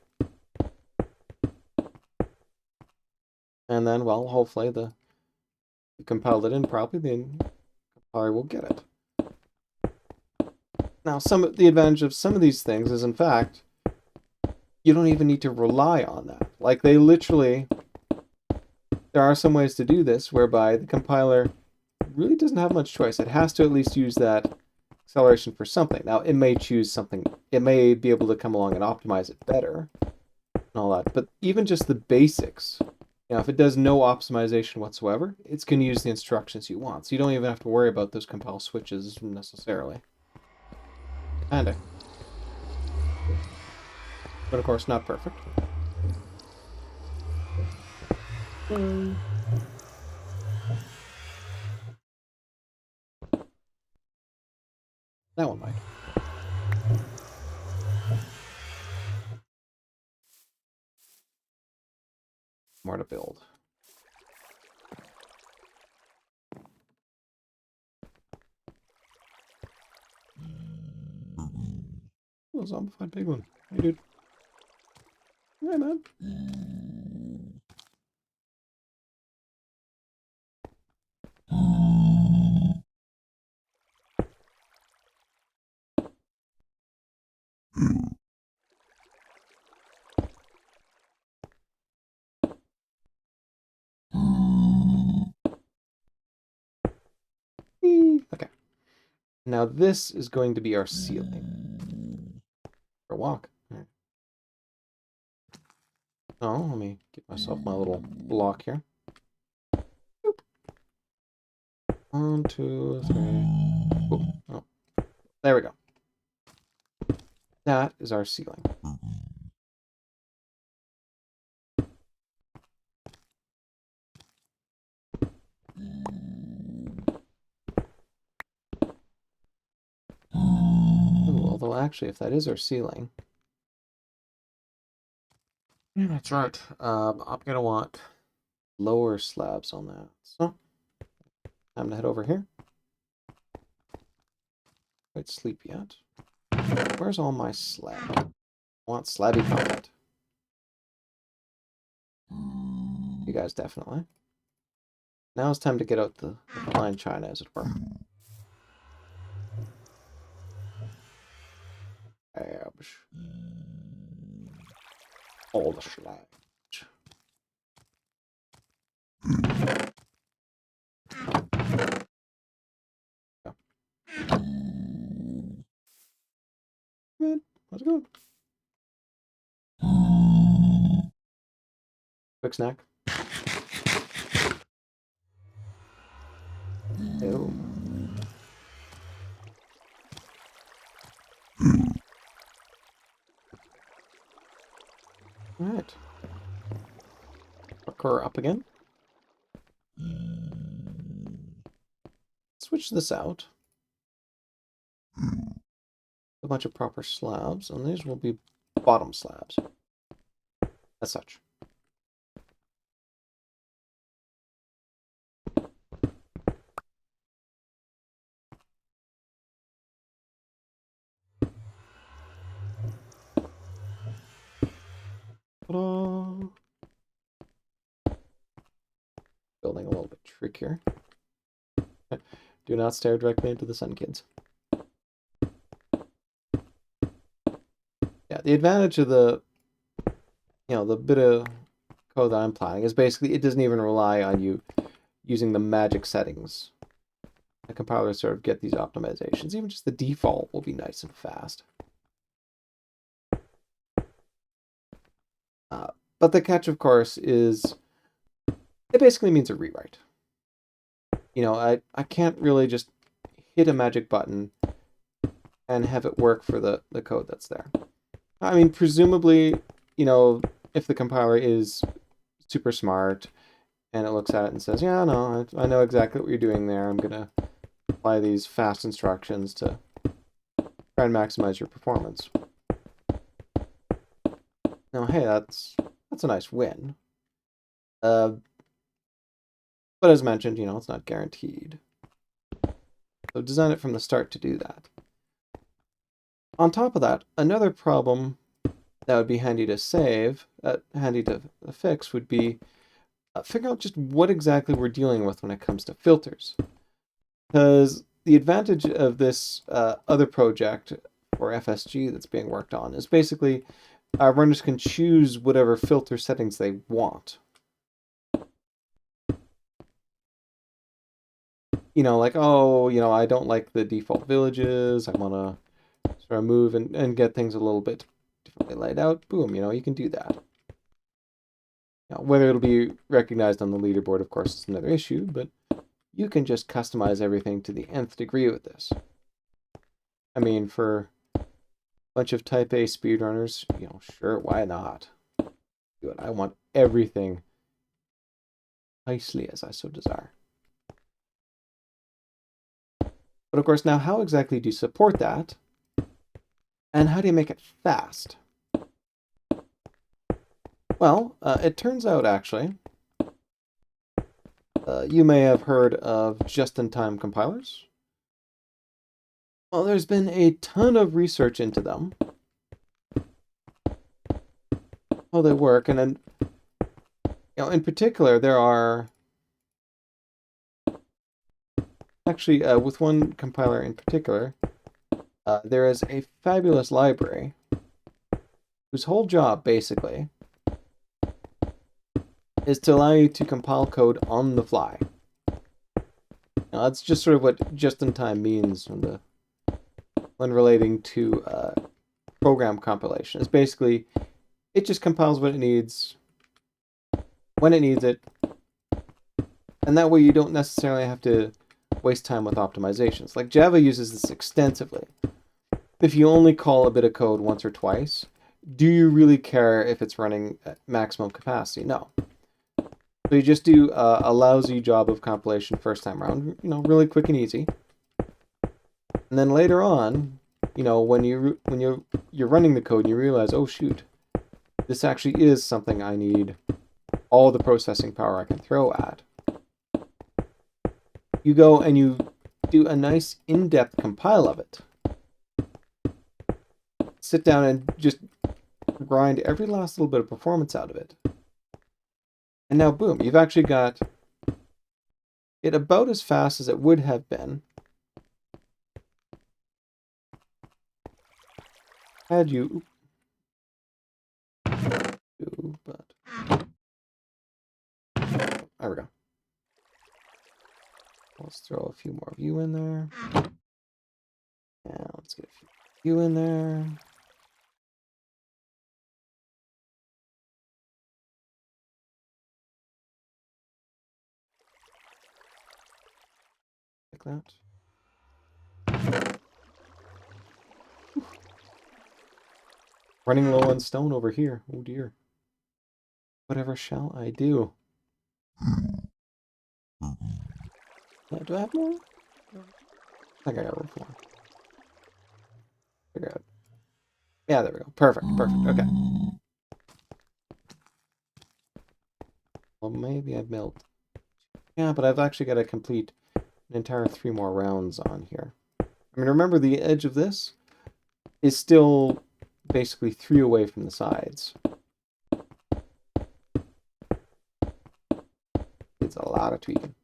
And then, well, hopefully you compiled it in properly, the compiler will get it. Now, the advantage of some of these things is, in fact, you don't even need to rely on that. Like, they literally, there are some ways to do this whereby the compiler really doesn't have much choice. It has to at least use that acceleration for something. Now, it may choose something, it may be able to come along and optimize it better and all that, but even just the basics, if it does no optimization whatsoever, it's going to use the instructions you want. So you don't even have to worry about those compile switches necessarily. Kinda. But of course, not perfect. That one might. More to build. Oh, zombified piglin. Hey, dude. Hey, man. Okay. Now this is going to be our ceiling. For a walk. Right. Oh, let me get myself my little block here. Boop. 1, 2, 3. Ooh, oh, there we go. That is our ceiling. Ooh, although actually, if that is our ceiling, yeah, that's right. I'm gonna want lower slabs on that. So time to head over here. Quite sleepy yet. Where's all my slab? I want slabby content. You guys definitely. Now it's time to get out the fine china, as it were. Slabs. All the slabs. Good. Let's go. Quick snack. Oh. Alright. Parkour up again. Switch this out. A bunch of proper slabs, and these will be bottom slabs. As such. Ta-da! Building a little bit trickier. Do not stare directly into the sun, kids. Yeah, the advantage of the bit of code that I'm planning is basically it doesn't even rely on you using the magic settings. The compilers sort of get these optimizations. Even just the default will be nice and fast. But the catch, of course, is it basically means a rewrite. I can't really just hit a magic button and have it work for the code that's there. I mean, presumably, if the compiler is super smart and it looks at it and says, yeah, no, I know exactly what you're doing there. I'm going to apply these fast instructions to try and maximize your performance. Now, hey, that's a nice win. But as mentioned, it's not guaranteed. So design it from the start to do that. On top of that, another problem that would be handy to fix would be figure out just what exactly we're dealing with when it comes to filters. Because the advantage of this other project for FSG that's being worked on is basically runners can choose whatever filter settings they want. Like, I don't like the default villages. I want to sort of move and get things a little bit differently laid out. Boom, you can do that. Now, whether it'll be recognized on the leaderboard, of course, is another issue, but you can just customize everything to the nth degree with this. I mean, for a bunch of Type A speedrunners, sure, why not? Do it. I want everything nicely as I so desire. But of course, now how exactly do you support that? And how do you make it fast? Well, it turns out, actually, you may have heard of just-in-time compilers. Well, there's been a ton of research into them. How they work, and then, in particular, there are actually, with one compiler in particular, there is a fabulous library whose whole job, basically, is to allow you to compile code on the fly. Now, that's just sort of what just-in-time means when relating to program compilation. It's basically, it just compiles what it needs, when it needs it, and that way you don't necessarily have to waste time with optimizations. Like Java uses this extensively. If you only call a bit of code once or twice, do you really care if it's running at maximum capacity? No. So you just do a lousy job of compilation first time around, really quick and easy. And then later on, when you're running the code and you realize, oh shoot, this actually is something I need all the processing power I can throw at. You go and you do a nice in-depth compile of it. Sit down and just grind every last little bit of performance out of it. And now, boom, you've actually got it about as fast as it would have been had you... But... There we go. Let's throw a few more of you in there. Yeah, let's get a few of you in there. Like that. Running low on stone over here. Oh dear. Whatever shall I do? Do I have more? I think I got room for more. Figure out. Yeah, there we go. Perfect, perfect. Okay. Well, maybe I've milled. Yeah, but I've actually got to complete an entire 3 more rounds on here. I mean, remember the edge of this is still basically 3 away from the sides. It's a lot of tweaking.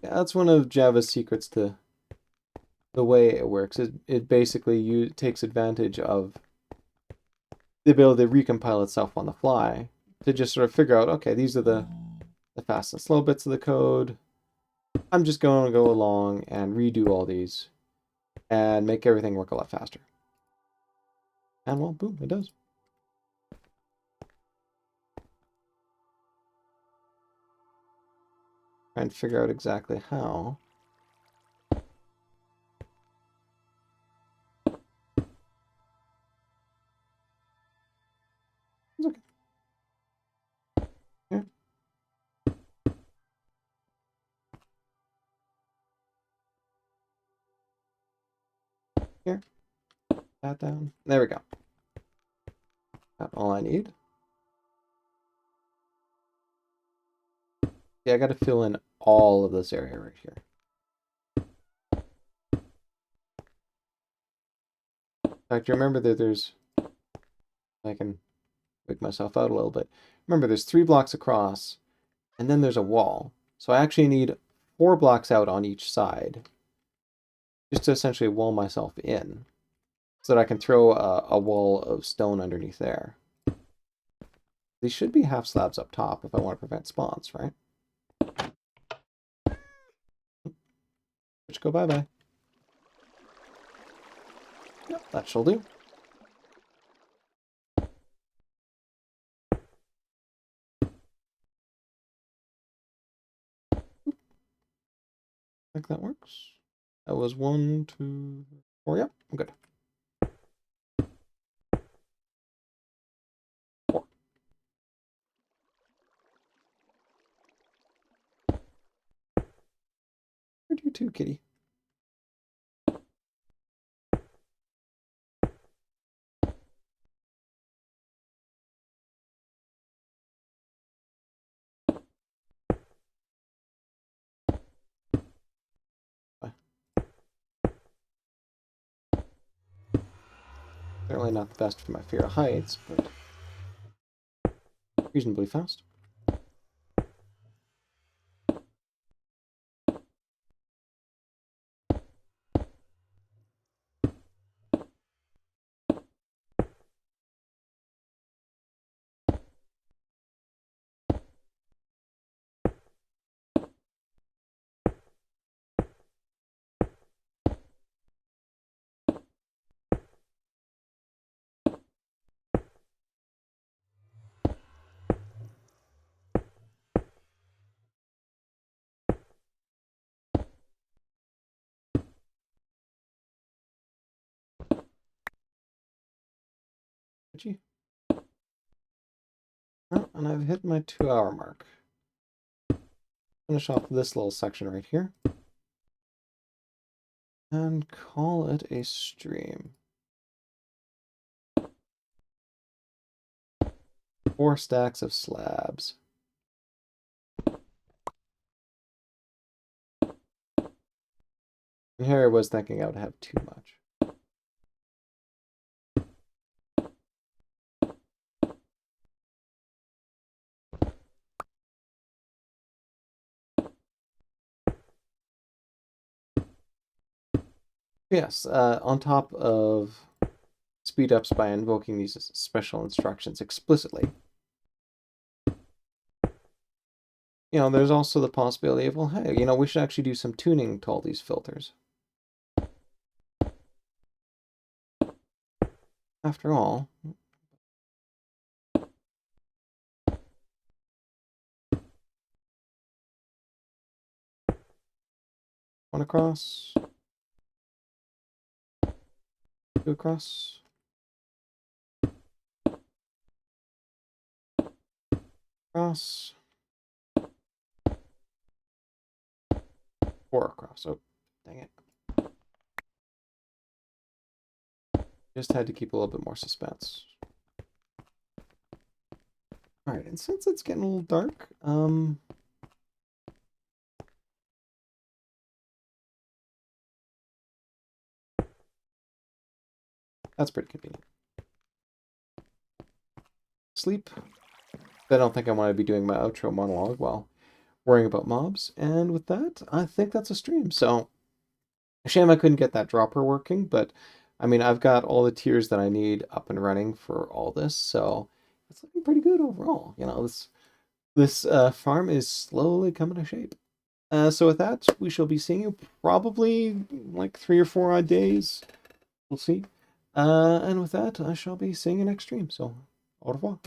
Yeah, that's one of Java's secrets to the way it works. It basically takes advantage of the ability to recompile itself on the fly to just sort of figure out, okay, these are the fast and slow bits of the code. I'm just going to go along and redo all these and make everything work a lot faster. And well, boom, it does. Try and figure out exactly how. It's okay. Here. Here. That down. There we go. Got all I need. Yeah, I got to fill in all of this area right here. In fact, you remember that there's... I can wig myself out a little bit. Remember, there's 3 blocks across, and then there's a wall. So I actually need 4 blocks out on each side, just to essentially wall myself in, so that I can throw a wall of stone underneath there. These should be half slabs up top if I want to prevent spawns, right? Which go bye-bye. Yep, that shall do. I think that works. That was 1, 2, 4. Yep, I'm good. 4. Where'd you to, kitty? Bye. Certainly not the best for my fear of heights, but reasonably fast. Gee. Oh, and I've hit my 2-hour mark. Finish off this little section right here. And call it a stream. 4 stacks of slabs. And here I was thinking I would have too much. Yes, on top of speed ups by invoking these special instructions explicitly, there's also the possibility of, well, hey, we should actually do some tuning to all these filters. After all, one across, 2 across, across, 4 across. Oh, dang it. Just had to keep a little bit more suspense. Alright, and since it's getting a little dark, that's pretty convenient. Sleep. I don't think I want to be doing my outro monologue while worrying about mobs. And with that, I think that's a stream. So, shame I couldn't get that dropper working, but I mean, I've got all the tiers that I need up and running for all this, so it's looking pretty good overall. This farm is slowly coming to shape. So with that, we shall be seeing you probably like 3 or 4 odd days. We'll see. And with that, I shall be seeing you next stream. So, au revoir.